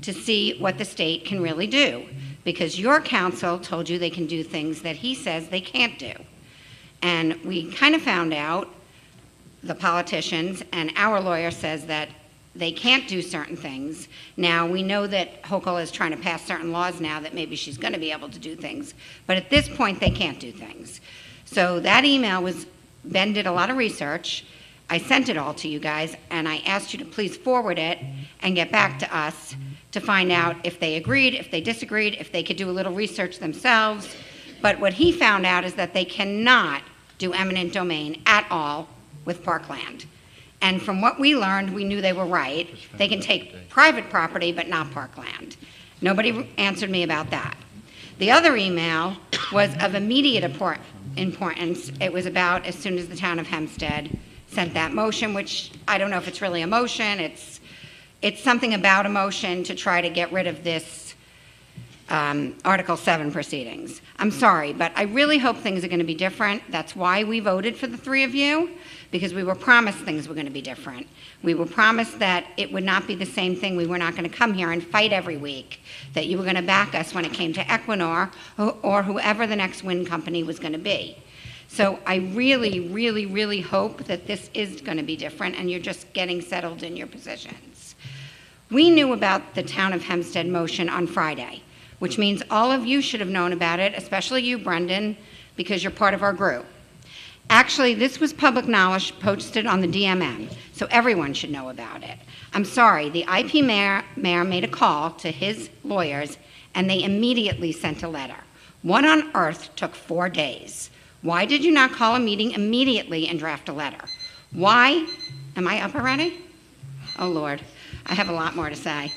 [SPEAKER 12] to see what the state can really do, because your council told you they can do things that he says they can't do. And we kind of found out, the politicians, and our lawyer says that they can't do certain things. Now, we know that Hochul is trying to pass certain laws now that maybe she's going to be able to do things, but at this point, they can't do things. So that email was, Ben did a lot of research. I sent it all to you guys, and I asked you to please forward it and get back to us to find out if they agreed, if they disagreed, if they could do a little research themselves. But what he found out is that they cannot do eminent domain at all with parkland. And from what we learned, we knew they were right. They can take private property, but not parkland. Nobody answered me about that. The other email was of immediate importance. It was about as soon as the town of Hempstead sent that motion, which I don't know if it's really a motion. It's something about a motion to try to get rid of this Article 7 proceedings. I'm sorry, but I really hope things are going to be different. That's why we voted for the three of you, because we were promised things were going to be different. We were promised that it would not be the same thing. We were not going to come here and fight every week, that you were going to back us when it came to Equinor or whoever the next wind company was going to be. So I really, really, really hope that this is going to be different and you're just getting settled in your positions. We knew about the Town of Hempstead motion on Friday, which means all of you should have known about it, especially you, Brendan, because you're part of our group. Actually, this was public knowledge posted on the DMM, so everyone should know about it. I'm sorry, the IP mayor made a call to his lawyers, and they immediately sent a letter. What on earth took 4 days? Why did you not call a meeting immediately and draft a letter? Why? Am I up already? Oh, Lord. I have a lot more to say.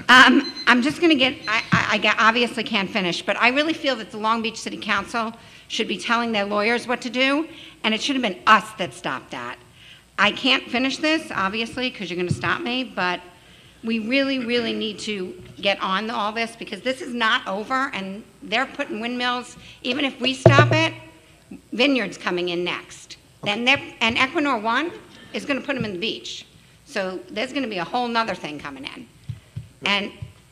[SPEAKER 12] I'm just going to I obviously can't finish, but I really feel that the Long Beach City Council should be telling their lawyers what to do, and it should have been us that stopped that. I can't finish this, obviously, because you're going to stop me, but we really, really need to get on all this, because this is not over, and they're putting windmills. Even if we stop it, Vineyard's coming in next. And Equinor 1 is going to put them in the beach. So there's going to be a whole nother thing coming in. And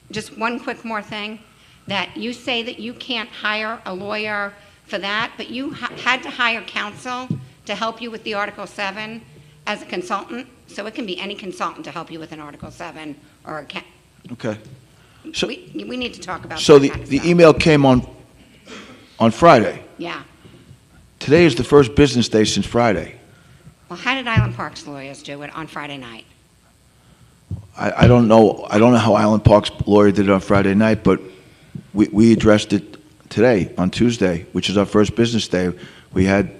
[SPEAKER 12] just one quick more thing, that you say that you can't hire a lawyer for that, but you had to hire counsel to help you with the Article 7 as a consultant. So it can be any consultant to help you with an Article 7 or a
[SPEAKER 3] Okay. So,
[SPEAKER 12] we need to talk about
[SPEAKER 3] so
[SPEAKER 12] that kind of
[SPEAKER 3] the
[SPEAKER 12] stuff.
[SPEAKER 3] email came on Friday.
[SPEAKER 12] Yeah.
[SPEAKER 3] Today is the first business day since Friday.
[SPEAKER 12] Well, how did Island Park's lawyers do it on Friday night?
[SPEAKER 3] I don't know. I don't know how Island Park's lawyer did it on Friday night, but we addressed it today, on Tuesday, which is our first business day. We had,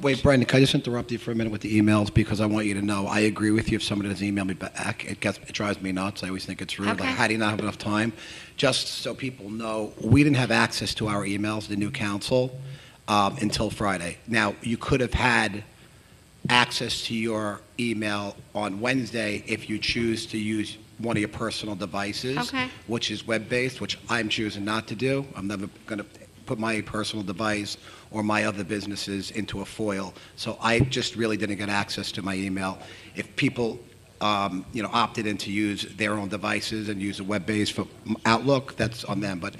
[SPEAKER 1] Wait, Brendan, can I just interrupt you for a minute with the emails? Because I want you to know, I agree with you. If somebody doesn't email me back, it drives me nuts. I always think it's rude.
[SPEAKER 12] Okay.
[SPEAKER 1] Like, how do you not have enough time? Just so people know, we didn't have access to our emails, the new council, until Friday. Now, you could have had access to your email on Wednesday if you choose to use one of your personal devices,
[SPEAKER 12] Okay.
[SPEAKER 1] which is web-based, which I'm choosing not to do. I'm never going to put my personal device or my other businesses into a foil. So I just really didn't get access to my email. If people, opted in to use their own devices and use a web-based for Outlook, that's on them. But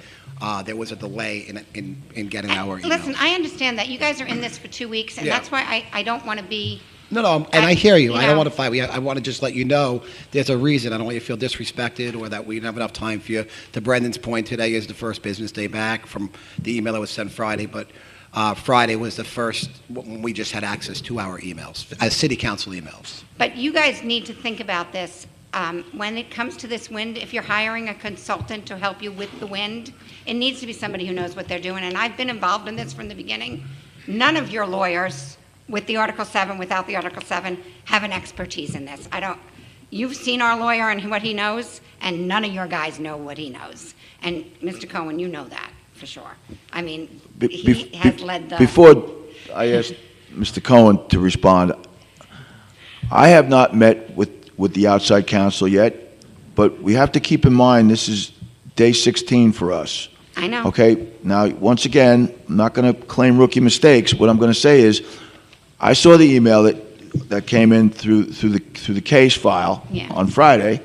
[SPEAKER 1] there was a delay in getting our emails.
[SPEAKER 12] Listen, I understand that. You guys are in this for 2 weeks, and
[SPEAKER 1] Yeah.
[SPEAKER 12] that's why I don't want to be...
[SPEAKER 1] No, and I hear you.
[SPEAKER 12] you
[SPEAKER 1] I don't
[SPEAKER 12] know.
[SPEAKER 1] want to fight. I want to just let you know there's a reason. I don't want you to feel disrespected or that we don't have enough time for you. To Brendan's point, today is the first business day back from the email that was sent Friday, but Friday was the first when we just had access to our emails, as city council emails.
[SPEAKER 12] But you guys need to think about this. When it comes to this wind, if you're hiring a consultant to help you with the wind, it needs to be somebody who knows what they're doing. And I've been involved in this from the beginning. None of your lawyers, with the Article 7, without the Article 7, have an expertise in this. You've seen our lawyer and what he knows, and none of your guys know what he knows. And Mr. Cohen, you know that for sure. I mean, he has led the...
[SPEAKER 3] Before I asked Mr. Cohen to respond, I have not met with the outside counsel yet, but we have to keep in mind this is day 16 for us.
[SPEAKER 12] I know.
[SPEAKER 3] Okay? Now, once again, I'm not going to claim rookie mistakes. What I'm going to say is, I saw the email that came in through the case file on Friday,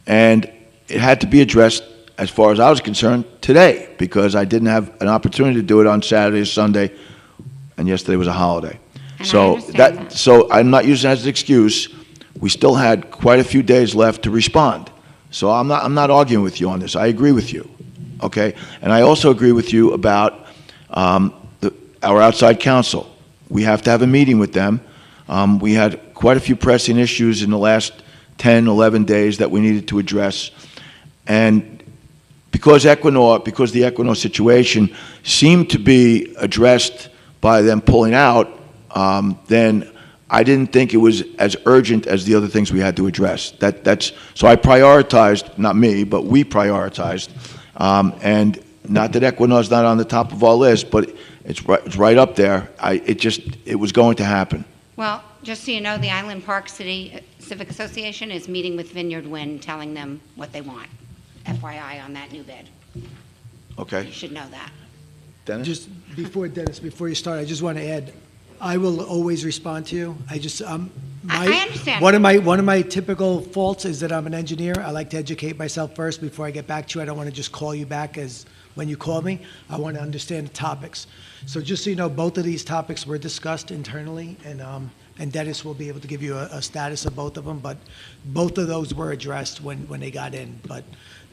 [SPEAKER 3] and it had to be addressed, as far as I was concerned, today, because I didn't have an opportunity to do it on Saturday or Sunday, and yesterday was a holiday.
[SPEAKER 12] And I
[SPEAKER 3] So
[SPEAKER 12] understand that.
[SPEAKER 3] so I'm not using it as an excuse. We still had quite a few days left to respond. So I'm not arguing with you on this. I agree with you, okay? And I also agree with you about our outside counsel. We have to have a meeting with them. We had quite a few pressing issues in the last 10, 11 days that we needed to address. And because the Equinor situation seemed to be addressed by them pulling out, then I didn't think it was as urgent as the other things we had to address. So I prioritized, not me, but we prioritized. And not that Equinor's not on the top of our list, but it's right up there. It was going to happen.
[SPEAKER 12] Well, just so you know, the Island Park City Civic Association is meeting with Vineyard Wind, telling them what they want. FYI on that new bid.
[SPEAKER 3] Okay.
[SPEAKER 12] You should know that.
[SPEAKER 3] Dennis?
[SPEAKER 4] Just before, Dennis, before you start, I just want to add, I will always respond to you. I just,
[SPEAKER 12] I understand.
[SPEAKER 4] One of my typical faults is that I'm an engineer. I like to educate myself first before I get back to you. I don't want to just call you back as when you call me. I want to understand the topics. So just so you know, both of these topics were discussed internally, and Dennis will be able to give you a status of both of them, but both of those were addressed when they got in. But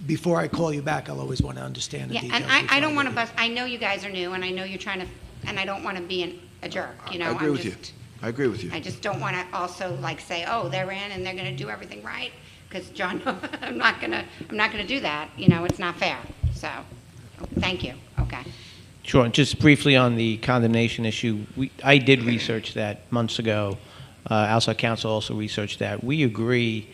[SPEAKER 4] before I call you back, I'll always want to understand the
[SPEAKER 12] Yeah,
[SPEAKER 4] details.
[SPEAKER 12] and I don't
[SPEAKER 4] before
[SPEAKER 12] want to
[SPEAKER 4] get
[SPEAKER 12] bust, I know you guys are new, and I know you're trying to, and I don't want to be a jerk, you know?
[SPEAKER 3] I agree
[SPEAKER 12] I'm
[SPEAKER 3] with you.
[SPEAKER 12] just-
[SPEAKER 3] I agree with you.
[SPEAKER 12] I just don't want to also like say, oh, they're in and they're going to do everything right, because John, I'm not going to do that, you know, it's not fair. So, thank you, okay.
[SPEAKER 9] Sure. And just briefly on the condemnation issue, I did research that months ago. Outside counsel also researched that. We agree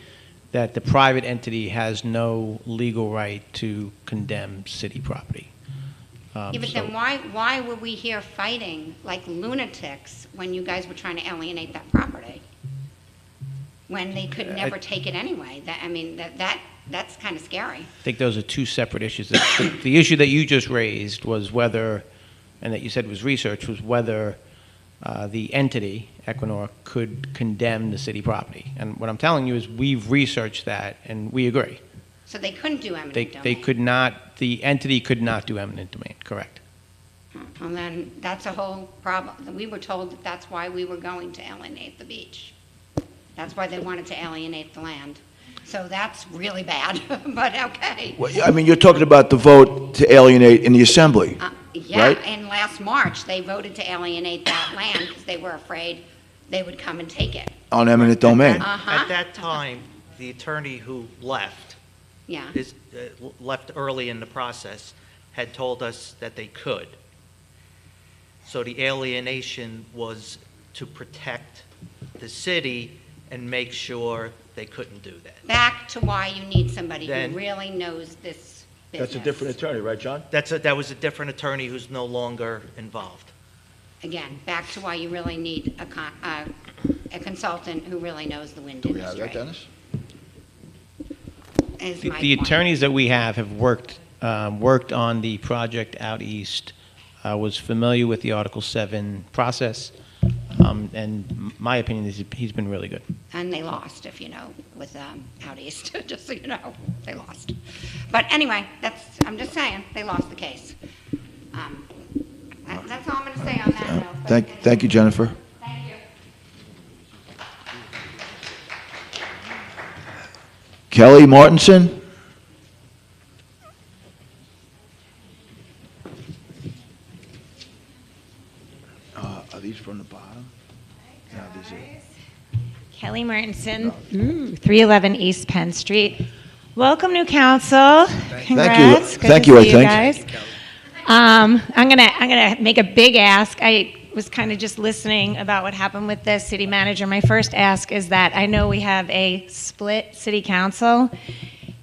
[SPEAKER 9] that the private entity has no legal right to condemn city property.
[SPEAKER 12] Yeah, but
[SPEAKER 9] So-
[SPEAKER 12] then why were we here fighting like lunatics when you guys were trying to alienate that property? When they could never take it anyway? I mean, that's kind of scary.
[SPEAKER 9] I think those are two separate issues. The issue that you just raised was whether, and that you said was research, was whether the entity, Equinor, could condemn the city property. And what I'm telling you is we've researched that, and we agree.
[SPEAKER 12] So they couldn't do eminent
[SPEAKER 9] They
[SPEAKER 12] domain.
[SPEAKER 9] could not, the entity could not do eminent domain, correct?
[SPEAKER 12] And then that's a whole problem. We were told that that's why we were going to alienate the beach. That's why they wanted to alienate the land. So that's really bad, but okay.
[SPEAKER 3] Well, I mean, you're talking about the vote to alienate in the assembly,
[SPEAKER 12] Yeah,
[SPEAKER 3] right?
[SPEAKER 12] and last March, they voted to alienate that land because they were afraid they would come and take it.
[SPEAKER 3] On eminent domain.
[SPEAKER 12] Uh-huh.
[SPEAKER 11] At that time, the attorney who left,
[SPEAKER 12] Yeah.
[SPEAKER 11] left early in the process, had told us that they could. So the alienation was to protect the city and make sure they couldn't do that.
[SPEAKER 12] Back to why you need somebody who
[SPEAKER 11] Then-
[SPEAKER 12] really knows this business.
[SPEAKER 3] That's a different attorney, right, John?
[SPEAKER 11] That was a different attorney who's no longer involved.
[SPEAKER 12] Again, back to why you really need a consultant who really knows the wind
[SPEAKER 3] Do we have
[SPEAKER 12] industry.
[SPEAKER 3] that, Dennis?
[SPEAKER 12] Is
[SPEAKER 9] The
[SPEAKER 12] my
[SPEAKER 9] the
[SPEAKER 12] point.
[SPEAKER 9] attorneys that we have worked on the project out east, was familiar with the Article 7 process, and my opinion is he's been really good.
[SPEAKER 12] And they lost, if you know, with out east, just so you know, they lost. But anyway, I'm just saying, they lost the case. That's all I'm going to say on that note. but-
[SPEAKER 3] Thank you, Jennifer.
[SPEAKER 12] Thank you.
[SPEAKER 3] Kelly Martinson? Are these from the bottom? No, these are...
[SPEAKER 13] Kelly Martinson, 311 East Penn Street. Welcome, new council. Congrats. Good
[SPEAKER 3] Thank
[SPEAKER 13] to
[SPEAKER 3] you, I
[SPEAKER 13] see
[SPEAKER 3] think.
[SPEAKER 13] guys. I'm gonna make a big ask. I was kind of just listening about what happened with the city manager. My first ask is that I know we have a split city council.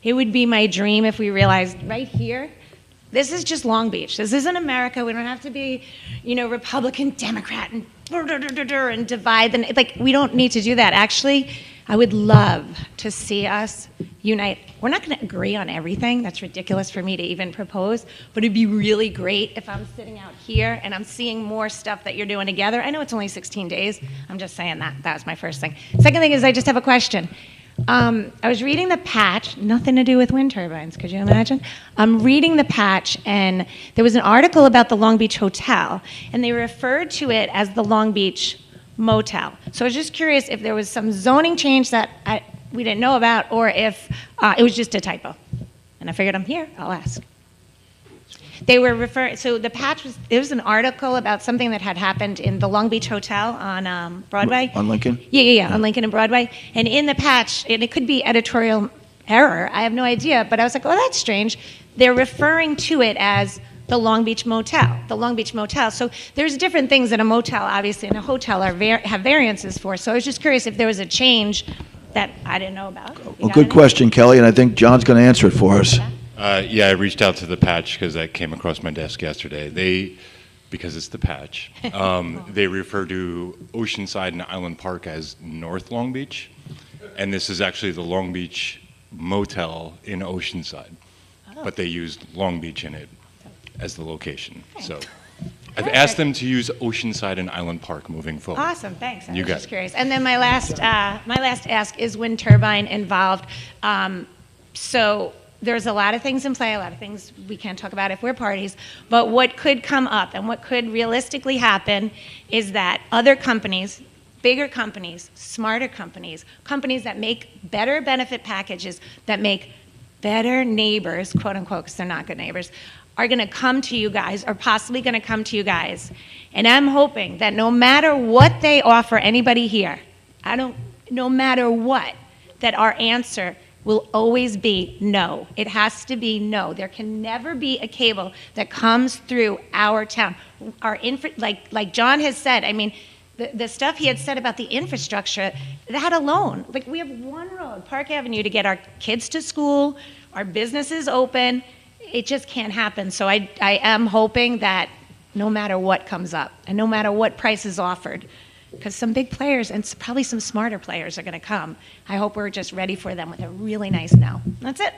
[SPEAKER 13] It would be my dream if we realized right here, this is just Long Beach. This isn't America. We don't have to be, Republican, Democrat, and divide. Like, we don't need to do that. Actually, I would love to see us unite. We're not going to agree on everything. That's ridiculous for me to even propose. But it'd be really great if I'm sitting out here and I'm seeing more stuff that you're doing together. I know it's only 16 days. I'm just saying that. That was my first thing. Second thing is I just have a question. I was reading the patch, nothing to do with wind turbines, could you imagine? I'm reading the patch, and there was an article about the Long Beach Hotel, and they referred to it as the Long Beach Motel. So I was just curious if there was some zoning change that we didn't know about, or if it was just a typo. And I figured I'm here, I'll ask. They were referring, so the patch it was an article about something that had happened in the Long Beach Hotel on Broadway.
[SPEAKER 3] On Lincoln?
[SPEAKER 13] Yeah, on Lincoln and Broadway. And in the patch, and it could be editorial error, I have no idea, but I was like, oh, that's strange. They're referring to it as the Long Beach Motel, the Long Beach Motel. So there's different things that a motel, obviously, and a hotel have variances for. So I was just curious if there was a change that I didn't know about. You
[SPEAKER 3] Well,
[SPEAKER 13] got
[SPEAKER 3] good
[SPEAKER 13] any?
[SPEAKER 3] question, Kelly, and I think John's going to answer it for us.
[SPEAKER 14] Yeah, I reached out to the patch because that came across my desk yesterday. Because it's the patch, they refer to Oceanside and Island Park as North Long Beach, and this is actually the Long Beach Motel in Oceanside, but they used Long Beach in it. as the location. So I've asked them to use Oceanside and Island Park moving forward.
[SPEAKER 13] Awesome, thanks. I
[SPEAKER 14] You
[SPEAKER 13] was
[SPEAKER 14] got
[SPEAKER 13] just
[SPEAKER 14] it.
[SPEAKER 13] curious. And then my last ask is wind turbine involved. So there's a lot of things in play, a lot of things we can't talk about if we're parties, but what could come up and what could realistically happen is that other companies, bigger companies, smarter companies, companies that make better benefit packages, that make better neighbors, quote unquote, because they're not good neighbors, are going to come to you guys, or possibly going to come to you guys. And I'm hoping that no matter what they offer anybody here, no matter what, that our answer will always be no. It has to be no. There can never be a cable that comes through our town. Like John has said, I mean, the stuff he had said about the infrastructure, that alone, like we have one road, Park Avenue, to get our kids to school, our businesses open. It just can't happen. So I am hoping that no matter what comes up and no matter what price is offered, because some big players and probably some smarter players are going to come, I hope we're just ready for them with a really nice no. That's it.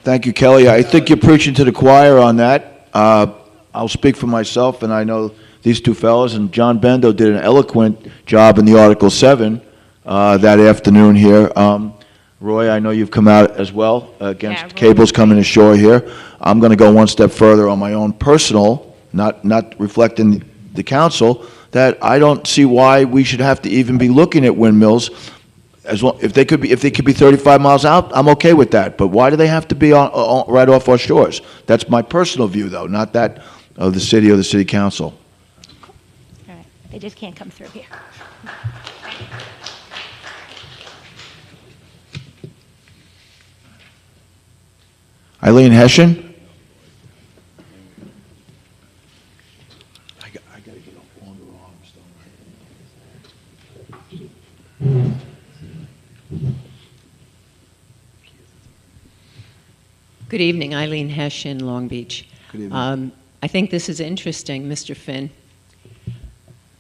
[SPEAKER 3] Thank you, Kelly. I think you're preaching to the choir on that. I'll speak for myself, and I know these two fellows, and John Bendo did an eloquent job in the Article 7 that afternoon here. Roy, I know you've come out as well against cables coming ashore here. I'm going to go one step further on my own personal, not reflecting the council, that I don't see why we should have to even be looking at windmills. As long, if they could be 35 miles out, I'm okay with that. But why do they have to be right off our shores? That's my personal view, though, not that of the city or the city council.
[SPEAKER 13] All right. They just can't come through here.
[SPEAKER 3] Eileen Hessian? I got to get on the arms,
[SPEAKER 15] Good evening, Eileen Hessian, Long Beach.
[SPEAKER 3] Good evening.
[SPEAKER 15] I think this is interesting, Mr. Finn.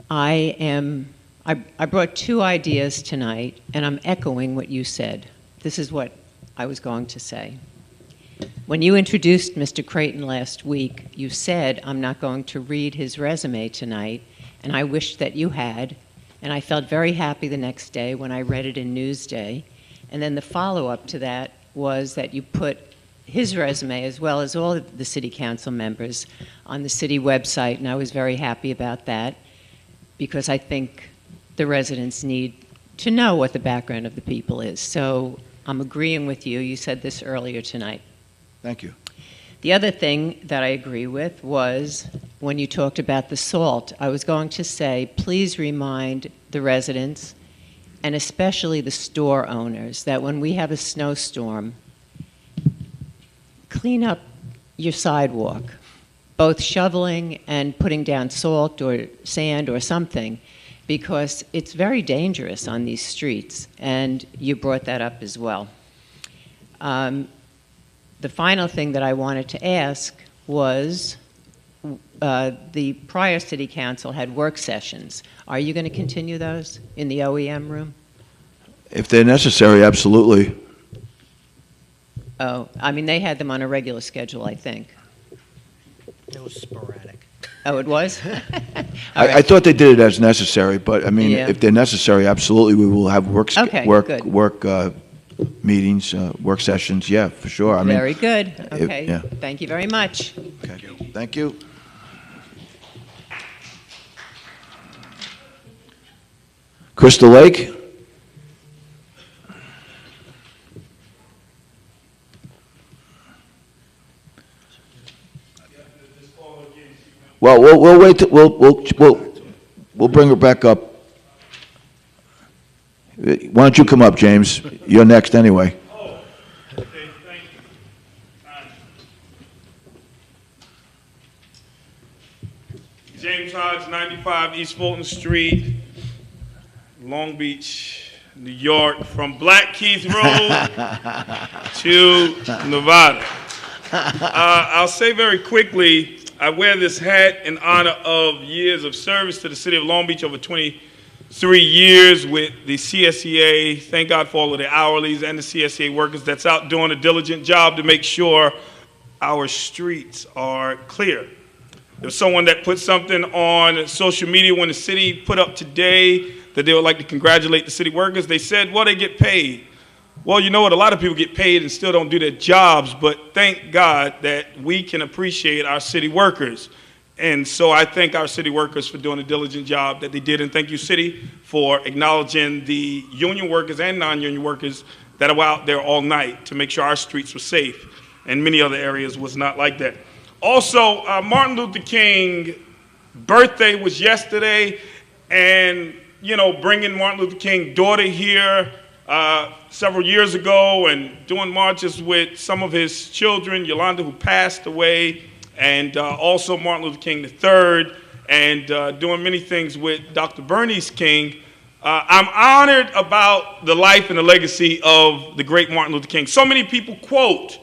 [SPEAKER 15] I brought two ideas tonight, and I'm echoing what you said. This is what I was going to say. When you introduced Mr. Creighton last week, you said, I'm not going to read his resume tonight, and I wish that you had, and I felt very happy the next day when I read it in Newsday. And then the follow-up to that was that you put his resume, as well as all of the city council members, on the city website, and I was very happy about that, because I think the residents need to know what the background of the people is. So I'm agreeing with you. You said this earlier tonight.
[SPEAKER 3] Thank you.
[SPEAKER 15] The other thing that I agree with was when you talked about the salt, I was going to say, please remind the residents, and especially the store owners, that when we have a snowstorm, clean up your sidewalk, both shoveling and putting down salt or sand or something, because it's very dangerous on these streets, and you brought that up as well. The final thing that I wanted to ask was, the prior city council had work sessions. Are you going to continue those in the OEM room?
[SPEAKER 3] If they're necessary, absolutely.
[SPEAKER 15] Oh, I mean, they had them on a regular schedule, I think.
[SPEAKER 11] It was sporadic.
[SPEAKER 15] Oh, it was?
[SPEAKER 3] I thought they did it as necessary, but I mean,
[SPEAKER 15] Yeah.
[SPEAKER 3] if they're necessary, absolutely, we will have work
[SPEAKER 15] good.
[SPEAKER 3] meetings, work sessions. Yeah, for sure. I mean,
[SPEAKER 15] Very good. Okay.
[SPEAKER 3] yeah.
[SPEAKER 15] Thank you very much.
[SPEAKER 3] Okay. Thank you. Crystal Lake. Well, we'll wait. We'll bring her back up. Why don't you come up, James? You're next anyway.
[SPEAKER 16] Oh, okay, thank you. James Hodge, 95 East Fulton Street, Long Beach, New York, from Blackkeith Road to Nevada. I'll say very quickly, I wear this hat in honor of years of service to the city of Long Beach, over 23 years with the CSEA. Thank God for all of the hourlies and the CSEA workers that's out doing a diligent job to make sure our streets are clear. There was someone that put something on social media when the city put up today that they would like to congratulate the city workers. They said, well, they get paid. Well, you know what? A lot of people get paid and still don't do their jobs, but thank God that we can appreciate our city workers. And so I thank our city workers for doing a diligent job that they did, and thank you, city, for acknowledging the union workers and non-union workers that were out there all night to make sure our streets were safe, and many other areas was not like that. Also, Martin Luther King birthday was yesterday, and, you know, bringing Martin Luther King daughter here several years ago and doing marches with some of his children, Yolanda, who passed away, and also Martin Luther King III, and doing many things with Dr. Bernice King. I'm honored about the life and the legacy of the great Martin Luther King. So many people quote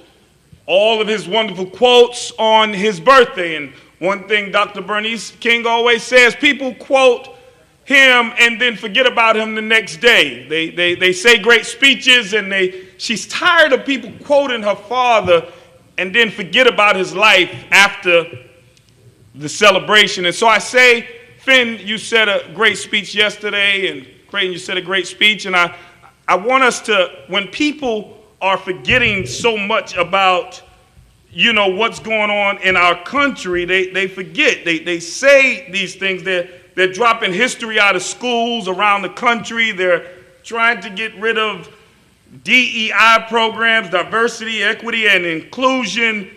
[SPEAKER 16] all of his wonderful quotes on his birthday, and one thing Dr. Bernice King always says, people quote him and then forget about him the next day. They say great speeches, and she's tired of people quoting her father and then forget about his life after the celebration. And so I say, Finn, you said a great speech yesterday, and Creighton, you said a great speech, and I want us to, when people are forgetting so much about, you know, what's going on in our country, they forget. They say these things. They're dropping history out of schools around the country. They're trying to get rid of DEI programs, diversity, equity, and inclusion.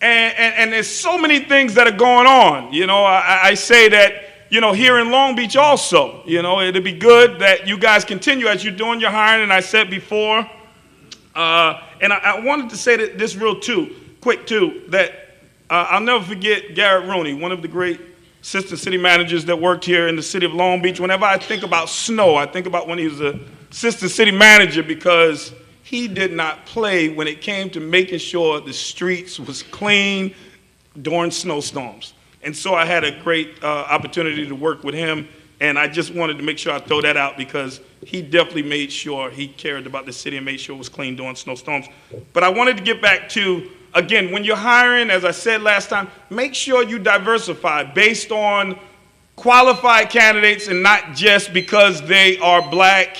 [SPEAKER 16] And there's so many things that are going on. You know, I say that, you know, here in Long Beach also, you know, it'd be good that you guys continue as you're doing your hiring. And I said before, and I wanted to say that this quick too, that I'll never forget Garrett Rooney, one of the great assistant city managers that worked here in the city of Long Beach. Whenever I think about snow, I think about when he was an assistant city manager, because he did not play when it came to making sure the streets was clean during snowstorms. And so I had a great opportunity to work with him, and I just wanted to make sure I throw that out, because he definitely made sure he cared about the city and made sure it was clean during snowstorms. But I wanted to get back to, again, when you're hiring, as I said last time, make sure you diversify based on qualified candidates and not just because they are black.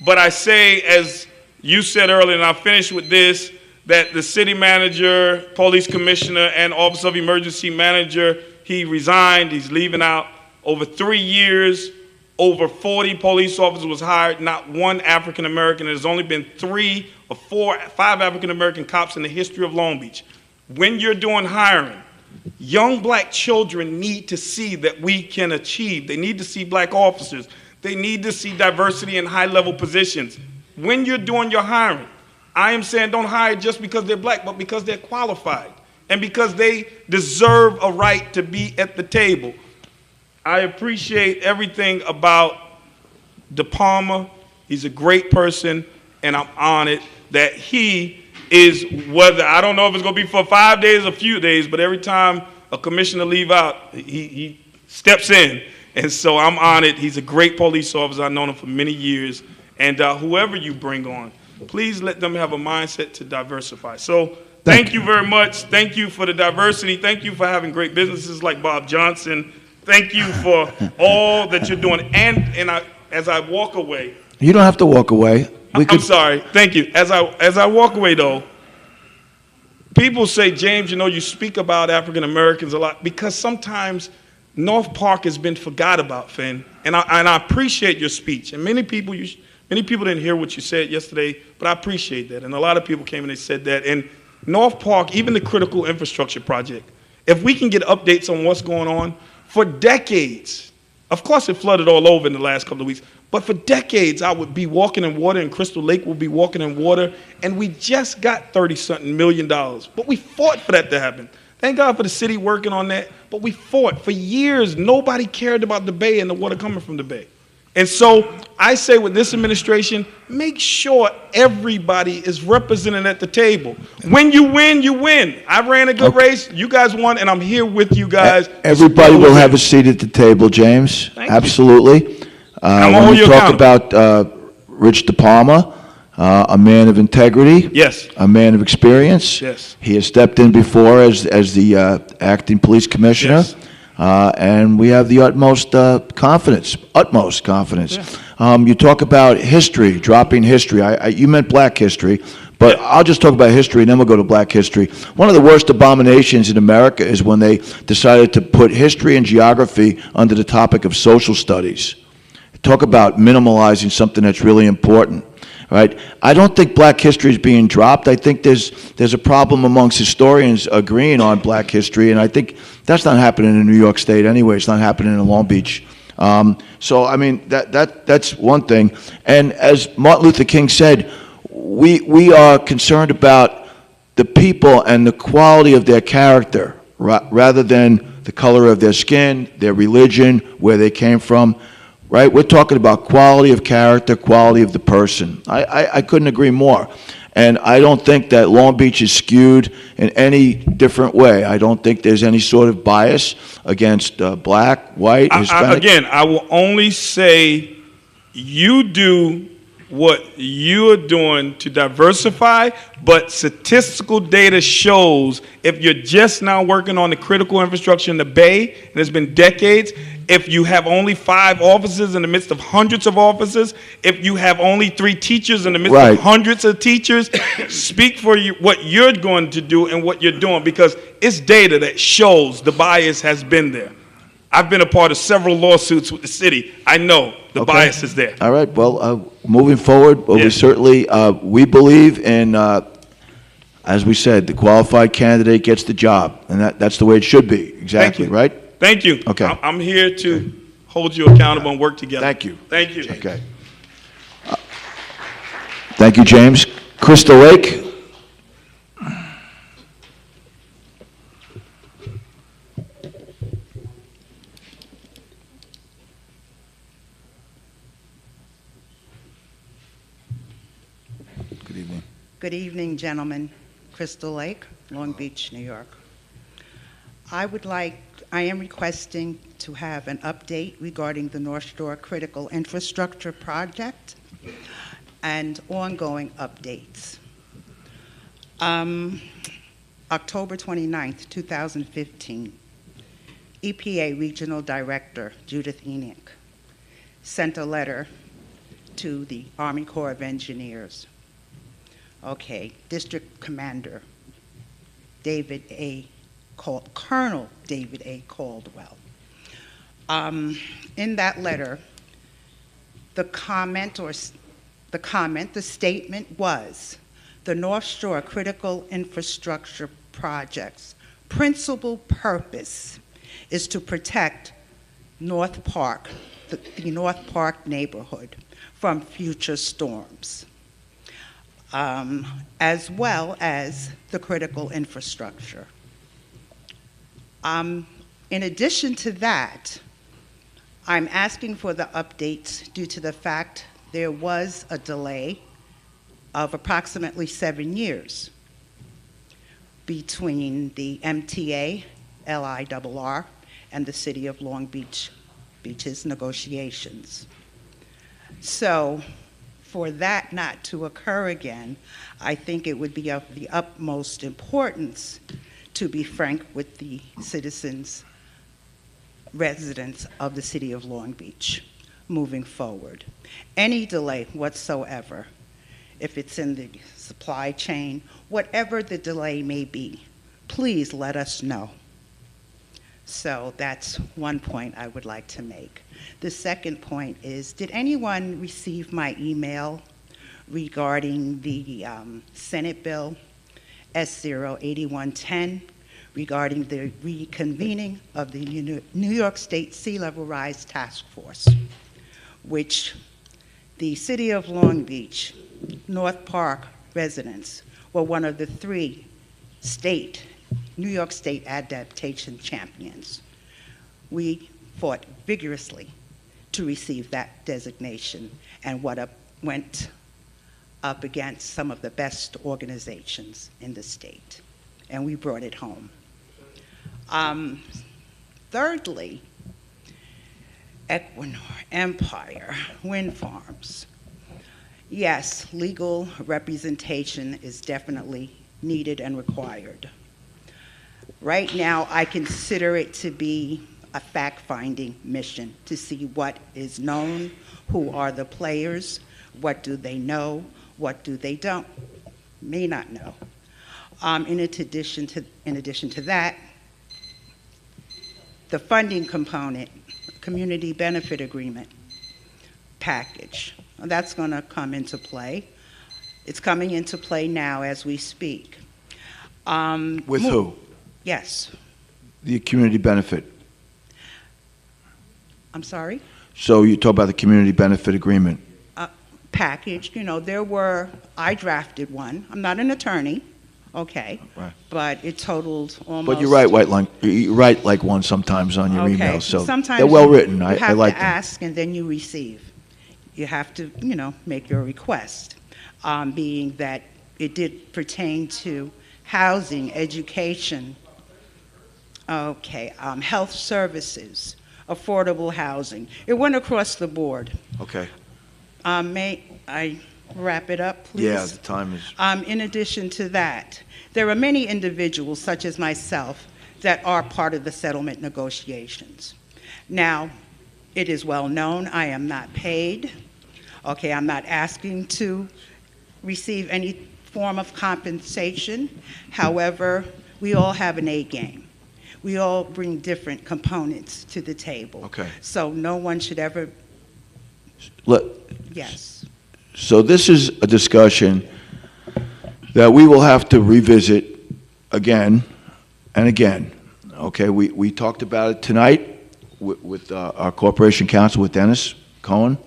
[SPEAKER 16] But I say, as you said earlier, and I'll finish with this, that the city manager, police commissioner, and office of emergency manager, he resigned, he's leaving out. Over 3 years, over 40 police officers was hired, not one African American. There's only been 3 or 4, 5 African American cops in the history of Long Beach. When you're doing hiring, young black children need to see that we can achieve. They need to see black officers. They need to see diversity in high-level positions. When you're doing your hiring, I am saying don't hire just because they're black, but because they're qualified and because they deserve a right to be at the table. I appreciate everything about De Palma. He's a great person, and I'm honored that he is, whether, I don't know if it's going to be for 5 days or a few days, but every time a commissioner leave out, he steps in. And so I'm honored. He's a great police officer. I've known him for many years. And whoever you bring on, please let them have a mindset to diversify. So thank you very much. Thank you for the diversity. Thank you for having great businesses like Bob Johnson. Thank you for all that you're doing. And as I walk away.
[SPEAKER 3] You don't have to walk away.
[SPEAKER 16] I'm sorry. Thank you. As I walk away, though, people say, James, you know, you speak about African Americans a lot, because sometimes North Park has been forgot about, Finn. And I appreciate your speech. And many people didn't hear what you said yesterday, but I appreciate that. And a lot of people came and they said that. And North Park, even the critical infrastructure project, if we can get updates on what's going on, for decades, of course it flooded all over in the last couple of weeks, but for decades I would be walking in water, and Crystal Lake would be walking in water, and we just got $30-something million. But we fought for that to happen. Thank God for the city working on that, but we fought. For years, nobody cared about the Bay and the water coming from the Bay. And so I say with this administration, make sure everybody is represented at the table. When you win, you win. I ran a good race. You guys won, and I'm here with you guys.
[SPEAKER 3] Everybody will have a seat at the table, James. Absolutely. When you talk about Rich De Palma, a man of integrity.
[SPEAKER 16] Yes.
[SPEAKER 3] A man of experience.
[SPEAKER 16] Yes.
[SPEAKER 3] He has stepped in before as the acting police commissioner.
[SPEAKER 16] Yes.
[SPEAKER 3] And we have the utmost confidence. You talk about history, dropping history. You meant black history, but I'll just talk about history and then we'll go to black history. One of the worst abominations in America is when they decided to put history and geography under the topic of social studies. Talk about minimalizing something that's really important. Right? I don't think black history is being dropped. I think there's a problem amongst historians agreeing on black history, and I think that's not happening in New York State anyway. It's not happening in Long Beach. So, I mean, that's one thing. And as Martin Luther King said, we are concerned about the people and the quality of their character rather than the color of their skin, their religion, where they came from. Right? We're talking about quality of character, quality of the person. I couldn't agree more. And I don't think that Long Beach is skewed in any different way. I don't think there's any sort of bias against black, white, Hispanic.
[SPEAKER 16] Again, I will only say you do what you are doing to diversify, but statistical data shows if you're just now working on the critical infrastructure in the Bay, and it's been decades, if you have only 5 offices in the midst of hundreds of offices, if you have only 3 teachers in the midst of hundreds of teachers, speak for you, what you're going to do and what you're doing, because it's data that shows the bias has been there. I've been a part of several lawsuits with the city. I know the bias is there.
[SPEAKER 3] All right. Well, moving forward, we certainly we believe in, as we said, the qualified candidate gets the job, and that's the way it should be. Exactly. Right.
[SPEAKER 16] Thank you.
[SPEAKER 3] Okay.
[SPEAKER 16] I'm here to hold you accountable and work together.
[SPEAKER 3] Thank you.
[SPEAKER 16] Thank you.
[SPEAKER 3] Okay. Thank you, James. Crystal Lake.
[SPEAKER 17] Good evening, gentlemen. Crystal Lake, Long Beach, New York. I am requesting to have an update regarding the North Shore Critical Infrastructure Project and ongoing updates. October 29th, 2015, EPA Regional Director Judith Enoch sent a letter to the Army Corps of Engineers. Okay, District Commander Colonel David A. Caldwell. In that letter, the statement was, the North Shore Critical Infrastructure Project's principal purpose is to protect North Park, the North Park neighborhood, from future storms, as well as the critical infrastructure. In addition to that, I'm asking for the updates due to the fact there was a delay of approximately 7 years between the MTA, LIRR, and the City of Long Beach's negotiations. So for that not to occur again, I think it would be of the utmost importance to be frank with the citizens, residents of the City of Long Beach moving forward. Any delay whatsoever, if it's in the supply chain, whatever the delay may be, please let us know. So that's one point I would like to make. The second point is, did anyone receive my email regarding the Senate Bill S08110 regarding the reconvening of the New York State Sea Level Rise Task Force, which the City of Long Beach, North Park residents were one of the 3 New York State adaptation champions. We fought vigorously to receive that designation and went up against some of the best organizations in the state, and we brought it home. Thirdly, Equinor, Empire, wind farms. yes, legal representation is definitely needed and required. Right now, I consider it to be a fact-finding mission to see what is known, who are the players, what do they know, what do they may not know. In addition to that, the funding component, community benefit agreement package, that's going to come into play. It's coming into play now as we speak.
[SPEAKER 3] With who?
[SPEAKER 17] Yes.
[SPEAKER 3] The community benefit.
[SPEAKER 17] I'm sorry?
[SPEAKER 3] So you talk about the community benefit agreement.
[SPEAKER 17] Package, I drafted one. I'm not an attorney, okay?
[SPEAKER 3] Right.
[SPEAKER 17] But it totaled almost.
[SPEAKER 3] But you write like one sometimes on your email, so
[SPEAKER 17] sometimes
[SPEAKER 3] they're well written.
[SPEAKER 17] You
[SPEAKER 3] I
[SPEAKER 17] have
[SPEAKER 3] like
[SPEAKER 17] to
[SPEAKER 3] them.
[SPEAKER 17] ask and then you receive. You have to, make your request, being that it did pertain to housing, education, health services, affordable housing. It went across the board.
[SPEAKER 3] Okay.
[SPEAKER 17] May I wrap it up, please?
[SPEAKER 3] Yeah, the time is.
[SPEAKER 17] In addition to that, there are many individuals, such as myself, that are part of the settlement negotiations. Now, it is well known I am not paid. Okay, I'm not asking to receive any form of compensation. However, we all have an A game. We all bring different components to the table.
[SPEAKER 3] Okay.
[SPEAKER 17] So no one should ever, yes.
[SPEAKER 3] So this is a discussion that we will have to revisit again and again. Okay, we talked about it tonight with our corporation counsel, with Dennis Cohen.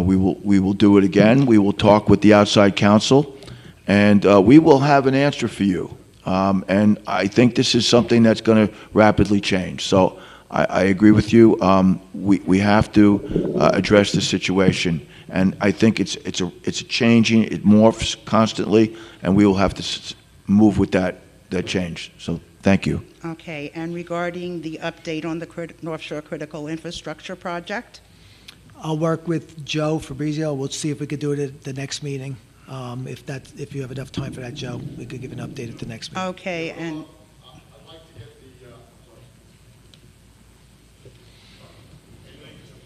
[SPEAKER 3] We will do it again. We will talk with the outside counsel, and we will have an answer for you. And I think this is something that's going to rapidly change. So I agree with you. We have to address the situation, and I think it's changing. It morphs constantly, and we will have to move with that change. So thank you.
[SPEAKER 17] Okay, and regarding the update on the North Shore Critical Infrastructure Project?
[SPEAKER 4] I'll work with Joe Fabrizio. We'll see if we could do it at the next meeting. If you have enough time for that, Joe, we could give an update at the next meeting.
[SPEAKER 17] Okay, and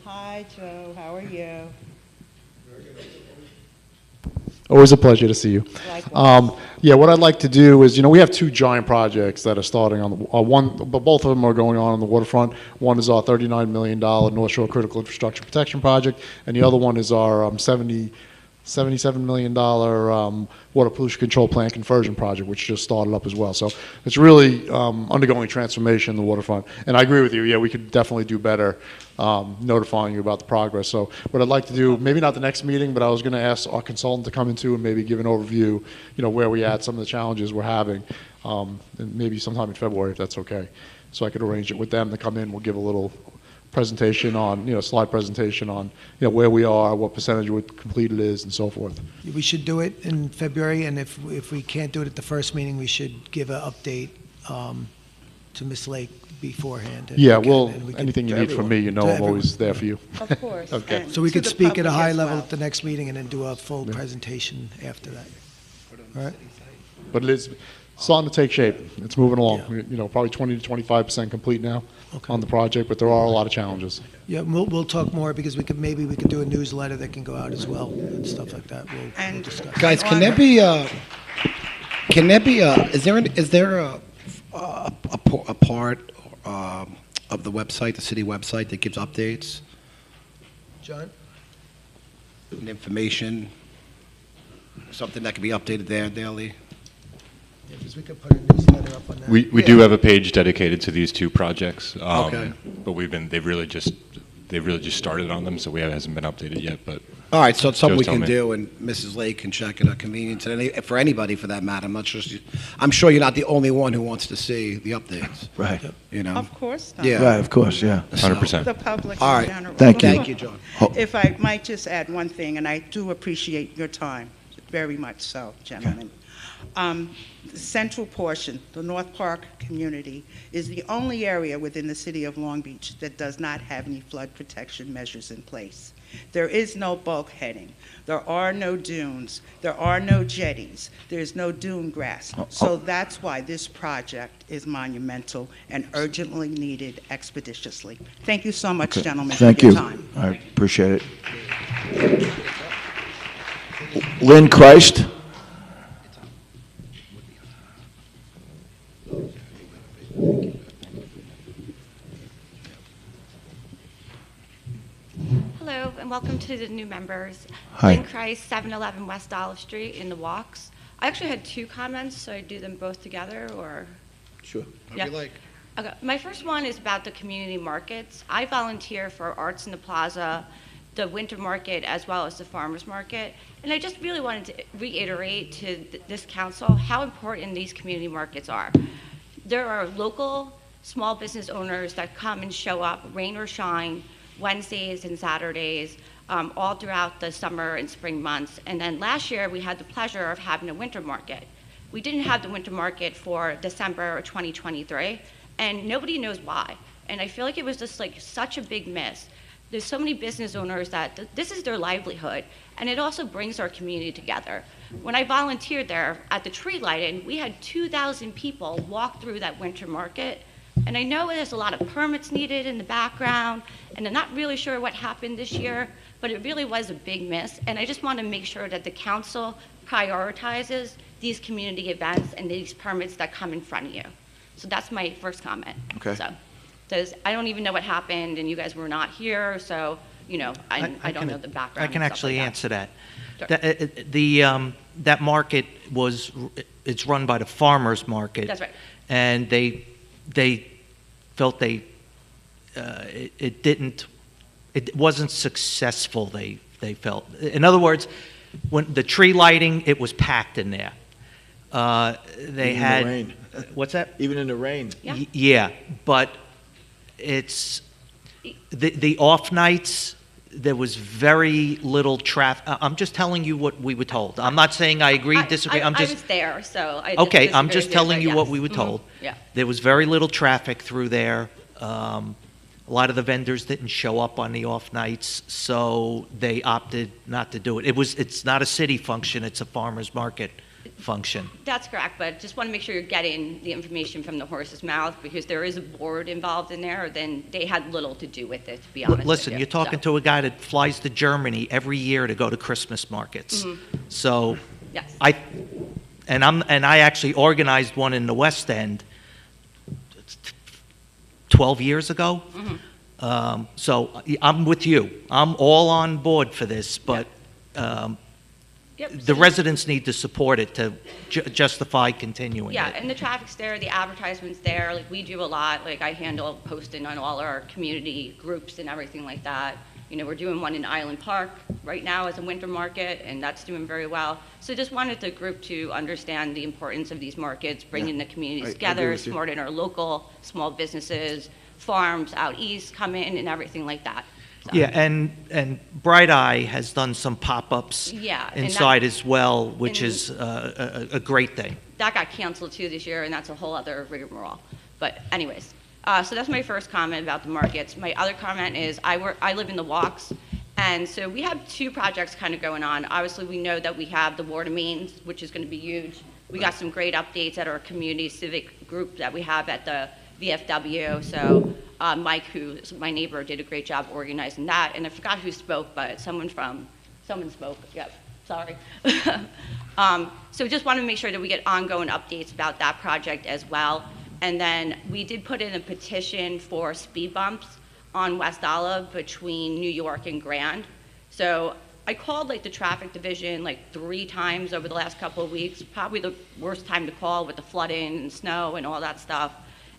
[SPEAKER 17] hi, Joe. How are you?
[SPEAKER 6] Always a pleasure to see you.
[SPEAKER 17] Likewise.
[SPEAKER 6] Yeah, what I'd like to do is, we have two giant projects that are starting on the but both of them are going on the waterfront. One is our $39 million North Shore Critical Infrastructure Protection Project, and the other one is our $77 million water pollution control plant conversion project, which just started up as well. So it's really undergoing transformation in the waterfront. And I agree with you. Yeah, we could definitely do better notifying you about the progress. So what I'd like to do, maybe not the next meeting, but I was going to ask our consultant to come into and maybe give an overview, where we at, some of the challenges we're having, and maybe sometime in February, if that's okay. So I could arrange it with them to come in. We'll give a little presentation on, slide presentation on, where we are, what percentage of completed is, and so forth.
[SPEAKER 4] We should do it in February, and if we can't do it at the first meeting, we should give an update to Ms. Lake beforehand.
[SPEAKER 6] Yeah, well, anything you need from me, I'm always there for you.
[SPEAKER 17] Of course.
[SPEAKER 6] Okay.
[SPEAKER 4] So we could speak at a high level
[SPEAKER 17] well.
[SPEAKER 4] at the next meeting and then do a full presentation after that. All right?
[SPEAKER 6] But it's starting to take shape. It's moving along. Yeah. Probably 20 to 25% complete now on the project, but there are a lot of challenges.
[SPEAKER 4] Yeah, we'll talk more because maybe we could do a newsletter that can go out as well and stuff like that. We'll discuss.
[SPEAKER 1] Guys, can there be is there a part of the website, the city website, that gives updates
[SPEAKER 4] John?
[SPEAKER 1] and information, something that can be updated there daily?
[SPEAKER 4] Yeah, because we could put a newsletter up on that.
[SPEAKER 14] We do have a page dedicated to these two projects.
[SPEAKER 1] Okay.
[SPEAKER 14] But they've really just started on them, so it hasn't been updated yet. But
[SPEAKER 1] All right, so it's something we
[SPEAKER 14] Joe's
[SPEAKER 1] can
[SPEAKER 14] telling me.
[SPEAKER 1] do, and Mrs. Lake can check at her convenience, and for anybody for that matter. I'm sure you're not the only one who wants to see the updates.
[SPEAKER 3] Right.
[SPEAKER 17] Of course not.
[SPEAKER 1] Yeah.
[SPEAKER 3] Right, of course, yeah.
[SPEAKER 14] 100%.
[SPEAKER 17] The public
[SPEAKER 1] All
[SPEAKER 17] in
[SPEAKER 1] right.
[SPEAKER 17] general.
[SPEAKER 3] Thank you.
[SPEAKER 1] Thank you, John.
[SPEAKER 17] If I might just add one thing, and I do appreciate your time, very much so, gentlemen. The central portion, the North Park community, is the only area within the city of Long Beach that does not have any flood protection measures in place. There is no bulkheading. There are no dunes. There are no jetties. There's no dune grass. So that's why this project is monumental and urgently needed expeditiously. Thank you so much, gentlemen,
[SPEAKER 3] Thank
[SPEAKER 17] for your
[SPEAKER 3] you.
[SPEAKER 17] time.
[SPEAKER 3] I appreciate it. Lynn Christ.
[SPEAKER 18] Hello, and welcome to the new members.
[SPEAKER 3] Hi.
[SPEAKER 18] Lynn Christ, 711 West Olive Street in the Walks. I actually had two comments, so I do them both together, or?
[SPEAKER 3] Sure.
[SPEAKER 18] Yeah. Okay. My first one is about the community markets. I volunteer for Arts in the Plaza, the Winter Market, as well as the Farmers Market. And I just really wanted to reiterate to this council how important these community markets are. There are local small business owners that come and show up, rain or shine, Wednesdays and Saturdays, all throughout the summer and spring months. And then last year, we had the pleasure of having a winter market. We didn't have the winter market for December of 2023, and nobody knows why. And I feel like it was just like such a big miss. There's so many business owners that this is their livelihood, and it also brings our community together. When I volunteered there at the tree lighting, we had 2,000 people walk through that winter market. And I know there's a lot of permits needed in the background, and I'm not really sure what happened this year, but it really was a big miss. And I just want to make sure that the council prioritizes these community events and these permits that come in front of you. So that's my first comment.
[SPEAKER 3] Okay.
[SPEAKER 18] So, I don't even know what happened, and you guys were not here, so, you know, I don't know the background.
[SPEAKER 11] I can
[SPEAKER 18] and stuff
[SPEAKER 11] actually
[SPEAKER 18] like
[SPEAKER 11] answer that.
[SPEAKER 18] Sure.
[SPEAKER 11] That market it's run by the farmers market.
[SPEAKER 18] That's right.
[SPEAKER 11] And they felt it wasn't successful, they felt. In other words, when the tree lighting, it was packed in there. They
[SPEAKER 3] Even
[SPEAKER 11] had,
[SPEAKER 3] in the rain.
[SPEAKER 11] What's that?
[SPEAKER 3] Even in the rain.
[SPEAKER 11] Yeah, but it's, the off nights, there was very little traffic. I'm just telling you what we were told. I'm not saying I agree, disagree.
[SPEAKER 18] I was there, so I
[SPEAKER 11] Okay,
[SPEAKER 18] this
[SPEAKER 11] I'm
[SPEAKER 18] is
[SPEAKER 11] just
[SPEAKER 18] very
[SPEAKER 11] telling
[SPEAKER 18] good,
[SPEAKER 11] you what
[SPEAKER 18] yes.
[SPEAKER 11] we were
[SPEAKER 18] Mhm.
[SPEAKER 11] told.
[SPEAKER 18] Yeah.
[SPEAKER 11] There was very little traffic through there. A lot of the vendors didn't show up on the off nights, so they opted not to do it. It's not a city function, it's a farmer's market function.
[SPEAKER 18] That's correct, but just want to make sure you're getting the information from the horse's mouth, because there is a board involved in there, then they had little to do with it, to be honest
[SPEAKER 11] Listen,
[SPEAKER 18] with
[SPEAKER 11] you're talking to a guy that flies to Germany every year to go to Christmas markets.
[SPEAKER 18] Mhm.
[SPEAKER 11] So,
[SPEAKER 18] Yes.
[SPEAKER 11] I actually organized one in the West End 12 years ago.
[SPEAKER 18] Mhm.
[SPEAKER 11] So I'm with you. I'm all on board for this, but the residents need to support it to justify continuing
[SPEAKER 18] Yeah,
[SPEAKER 11] it.
[SPEAKER 18] and the traffic's there, the advertisement's there, like, we do a lot, like, I handle posting on all our community groups and everything like that. You know, we're doing one in Island Park right now as a winter market, and that's doing very well. So just wanted the group to understand the importance of these markets, bringing the communities
[SPEAKER 3] I
[SPEAKER 18] together,
[SPEAKER 3] agree with you.
[SPEAKER 18] supporting our local small businesses, farms out east come in, and everything like that.
[SPEAKER 11] Yeah, and Bright Eye has done some pop-ups
[SPEAKER 18] Yeah, and
[SPEAKER 11] inside
[SPEAKER 18] that-
[SPEAKER 11] as well, which
[SPEAKER 18] and-
[SPEAKER 11] is a great thing.
[SPEAKER 18] That got canceled too this year, and that's a whole other rigmarole. But anyways, so that's my first comment about the markets. My other comment is I live in the Walks, and so we have two projects kind of going on. Obviously, we know that we have the water mains, which is going to be huge. We got some great updates at our community civic group that we have at the VFW. So Mike, who's my neighbor, did a great job organizing that. And I forgot who spoke, but someone spoke. Yep, sorry. So just want to make sure that we get ongoing updates about that project as well. And then we did put in a petition for speed bumps on West Olive between New York and Grand. So I called like the traffic division like 3 times over the last couple of weeks, probably the worst time to call with the flooding and snow and all that stuff,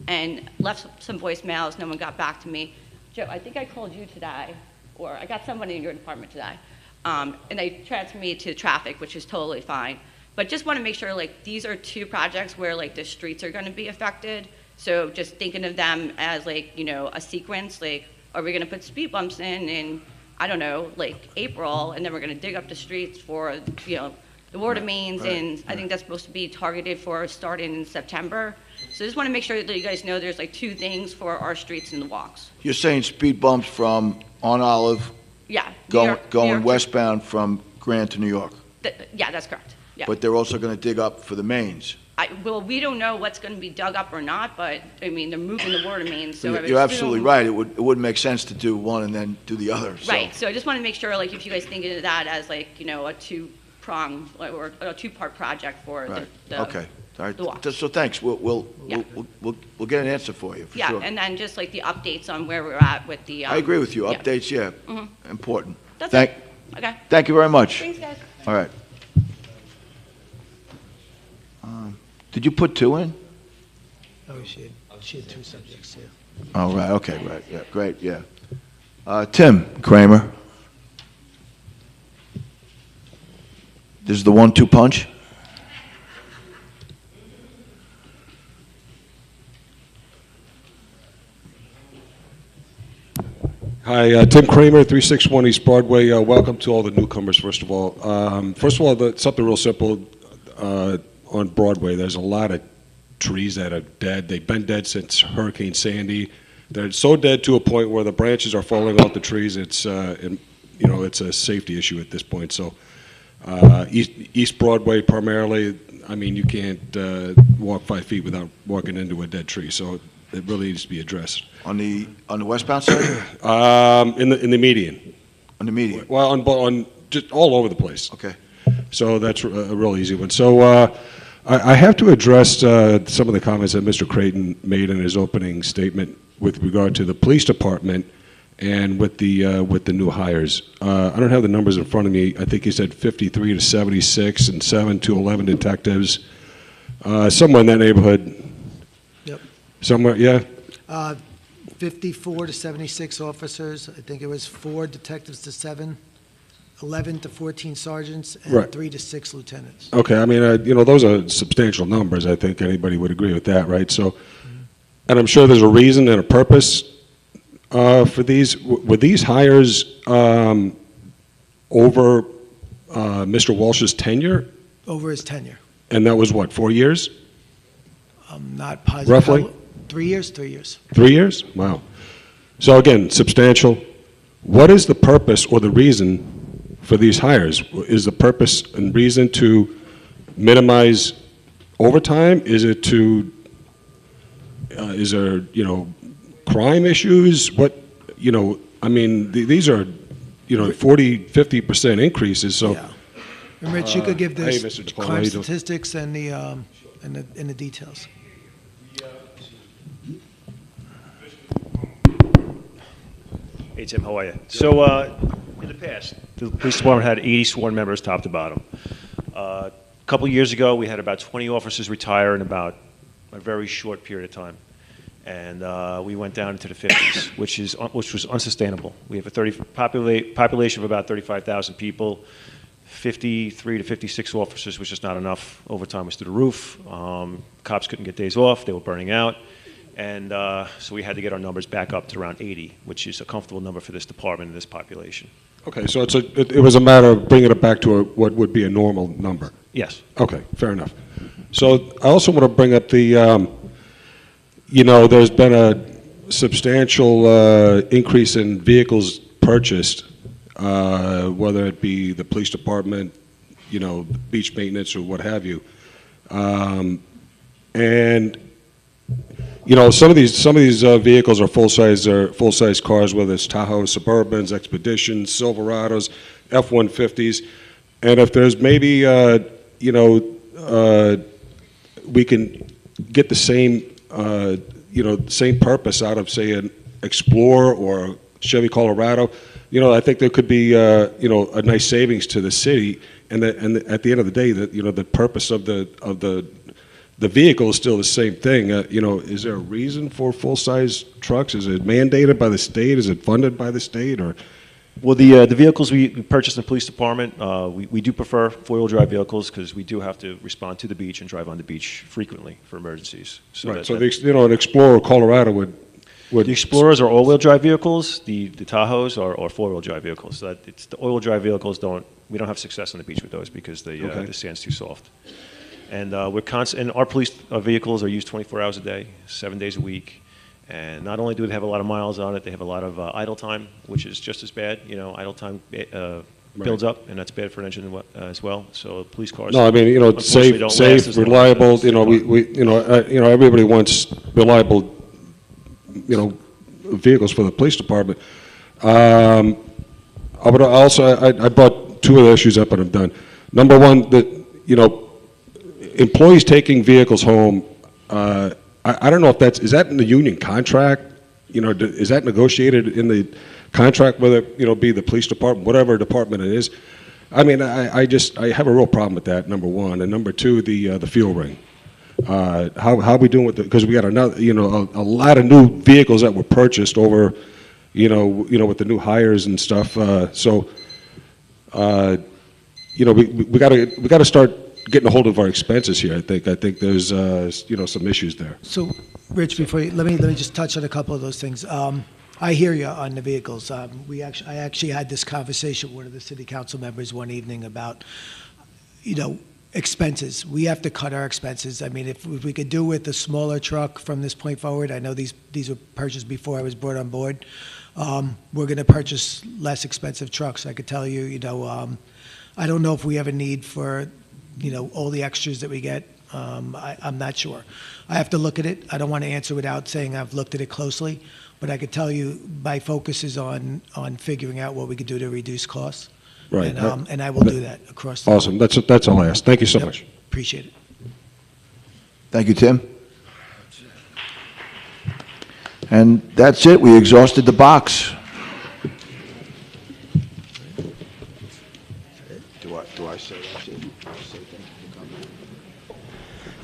[SPEAKER 18] and left some voicemails. No one got back to me. Joe, I think I called you today, or I got somebody in your department today, and they transferred me to traffic, which is totally fine. But just want to make sure, like, these are 2 projects where, like, the streets are going to be affected. So just thinking of them as, like, you know, a sequence. Like, are we going to put speed bumps in, I don't know, like, April, and then we're going to dig up the streets for, you know, the water mains, and I think that's supposed to be targeted for starting in September. So I just want to make sure that you guys know there's like 2 things for our streets and the walks.
[SPEAKER 3] You're saying speed bumps from on Olive
[SPEAKER 18] Yeah. New
[SPEAKER 3] going,
[SPEAKER 18] York- New
[SPEAKER 3] going
[SPEAKER 18] York to-
[SPEAKER 3] westbound from Grand to New York?
[SPEAKER 18] Yeah, that's correct. Yeah.
[SPEAKER 3] But they're also going to dig up for the mains.
[SPEAKER 18] Well, we don't know what's going to be dug up or not, but I mean, they're moving the water mains, so I would
[SPEAKER 3] You're absolutely
[SPEAKER 18] assume-
[SPEAKER 3] right. It wouldn't make sense to do one and then do the other. So.
[SPEAKER 18] Right, so I just want to make sure, like, if you guys think of that as like, you know, a 2-prong or a 2-part project for
[SPEAKER 3] Right.
[SPEAKER 18] the
[SPEAKER 3] Okay. All right.
[SPEAKER 18] the walk.
[SPEAKER 3] So thanks. We'll get an answer for you, for
[SPEAKER 18] Yeah,
[SPEAKER 3] sure.
[SPEAKER 18] and then just like the updates on where we're at with the.
[SPEAKER 3] I agree with you.
[SPEAKER 18] yeah.
[SPEAKER 3] Updates, yeah,
[SPEAKER 18] Mhm.
[SPEAKER 3] important.
[SPEAKER 18] That's
[SPEAKER 3] Thank,
[SPEAKER 18] it. Okay.
[SPEAKER 3] Thank you very much.
[SPEAKER 18] Thanks, guys.
[SPEAKER 3] All right. Did you put 2 in?
[SPEAKER 4] Oh, she had 2 subjects, yeah.
[SPEAKER 3] Oh, right, okay, right, yeah, great, yeah. Tim Kramer. This is the 1-2 punch?
[SPEAKER 19] Hi, Tim Kramer, 361 East Broadway. Welcome to all the newcomers, first of all. Something real simple. On Broadway, there's a lot of trees that are dead. They've been dead since Hurricane Sandy. They're so dead to a point where the branches are falling off the trees. It's a safety issue at this point. So East Broadway primarily, I mean, you can't walk 5 feet without walking into a dead tree. So it really needs to be addressed.
[SPEAKER 3] On the westbound side?
[SPEAKER 19] In the median.
[SPEAKER 3] On the median?
[SPEAKER 19] Well, on just all over the place.
[SPEAKER 3] Okay.
[SPEAKER 19] So that's a real easy one. So I have to address some of the comments that Mr. Creighton made in his opening statement with regard to the police department and with the new hires. I don't have the numbers in front of me. I think he said 53 to 76 and 7 to 11 detectives, somewhere in that neighborhood.
[SPEAKER 4] Yep.
[SPEAKER 19] Somewhere, yeah.
[SPEAKER 4] 54 to 76 officers. I think it was 4 detectives to 7, 11 to 14 sergeants, and
[SPEAKER 19] Right.
[SPEAKER 4] 3 to 6 lieutenants.
[SPEAKER 19] Okay, I mean, those are substantial numbers. I think anybody would agree with that, right? So, and I'm sure there's a reason and a purpose for these. Were these hires over Mr. Walsh's tenure?
[SPEAKER 4] Over his tenure.
[SPEAKER 19] And that was what, 4 years?
[SPEAKER 4] I'm not positive.
[SPEAKER 19] Roughly?
[SPEAKER 4] 3 years, 3 years.
[SPEAKER 19] 3 years? Wow. So again, substantial. What is the purpose or the reason for these hires? Is the purpose and reason to minimize overtime? Is it to, is there, crime issues? What, I mean, these are, 40, 50% increases, so.
[SPEAKER 4] Yeah. And Rich, you could give
[SPEAKER 19] Hey,
[SPEAKER 4] this
[SPEAKER 19] Mr. DePaul, how
[SPEAKER 4] crime
[SPEAKER 19] you doing?
[SPEAKER 4] statistics and the details.
[SPEAKER 20] Hey, Tim, how are you? So, in the past, the police department had 80 sworn members top to bottom. A couple years ago, we had about 20 officers retire in about a very short period of time. And we went down into the 50s, which was unsustainable. We have a population of about 35,000 people, 53 to 56 officers, which is not enough. Overtime was through the roof. Cops couldn't get days off. They were burning out. And so we had to get our numbers back up to around 80, which is a comfortable number for this department and this population.
[SPEAKER 19] Okay, so it was a matter of bringing it back to what would be a normal number?
[SPEAKER 20] Yes.
[SPEAKER 19] Okay, fair enough. So I also want to bring up the, there's been a substantial increase in vehicles purchased, whether it be the police department, beach maintenance or what have you. And some of these vehicles are full-size cars, whether it's Tahoe, Suburbans, Expeditions, Silverados, F-150s, and if there's maybe we can get the same purpose out of, say, an Explorer or Chevy Colorado. I think there could be a nice savings to the city, and at the end of the day, the purpose of the vehicle is still the same thing. Is there a reason for full-size trucks? Is it mandated by the state? Is it funded by the state? Or
[SPEAKER 20] Well, the vehicles we purchased in the police department, we do prefer four-wheel drive vehicles because we do have to respond to the beach and drive on the beach frequently for emergencies.
[SPEAKER 19] right. So an Explorer Colorado would
[SPEAKER 20] The Explorers are all-wheel drive vehicles. The Tahoes are four-wheel drive vehicles. So that it's the all-wheel drive vehicles we don't have success on the beach with those because the sand's too soft. And and our police vehicles are used 24 hours a day, 7 days a week. And not only do they have a lot of miles on it, they have a lot of idle time, which is just as bad. You know, idle time builds up, and that's bad for an engine as well. So police cars.
[SPEAKER 19] No, I mean, you know,
[SPEAKER 20] unfortunately don't last
[SPEAKER 19] safe,
[SPEAKER 20] as long
[SPEAKER 19] reliable.
[SPEAKER 20] as
[SPEAKER 19] You know, everybody wants reliable, vehicles for the police department. I brought two other issues up, and I'm done. Number one, employees taking vehicles home. I don't know if is that in the union contract? Is that negotiated in the contract, whether be the police department, whatever department it is? I mean, I have a real problem with that. Number one, and number two, the fuel ring. How are we doing with it? Because we got another, a lot of new vehicles that were purchased over, with the new hires and stuff. We got to start getting a hold of our expenses here. I think there's some issues there.
[SPEAKER 4] So, Rich, let me just touch on a couple of those things. I hear you on the vehicles. I actually had this conversation with one of the city council members one evening about, expenses. We have to cut our expenses. I mean, if we could do with a smaller truck from this point forward, I know these were purchased before I was brought on board. We're going to purchase less expensive trucks. I could tell you, I don't know if we have a need for, all the extras that we get. I'm not sure. I have to look at it. I don't want to answer without saying I've looked at it closely, but I could tell you my focus is on figuring out what we could do to reduce costs.
[SPEAKER 19] Right.
[SPEAKER 4] And I will do that across the
[SPEAKER 19] Awesome. That's all I asked. Thank you so much.
[SPEAKER 4] Appreciate it.
[SPEAKER 3] Thank you, Tim. And that's it. We exhausted the box. Do I say that's it?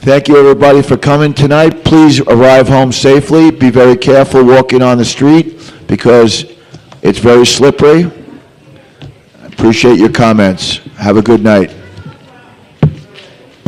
[SPEAKER 3] Thank you, everybody, for coming tonight. Please arrive home safely. Be very careful walking on the street because it's very slippery. I appreciate your comments. Have a good night.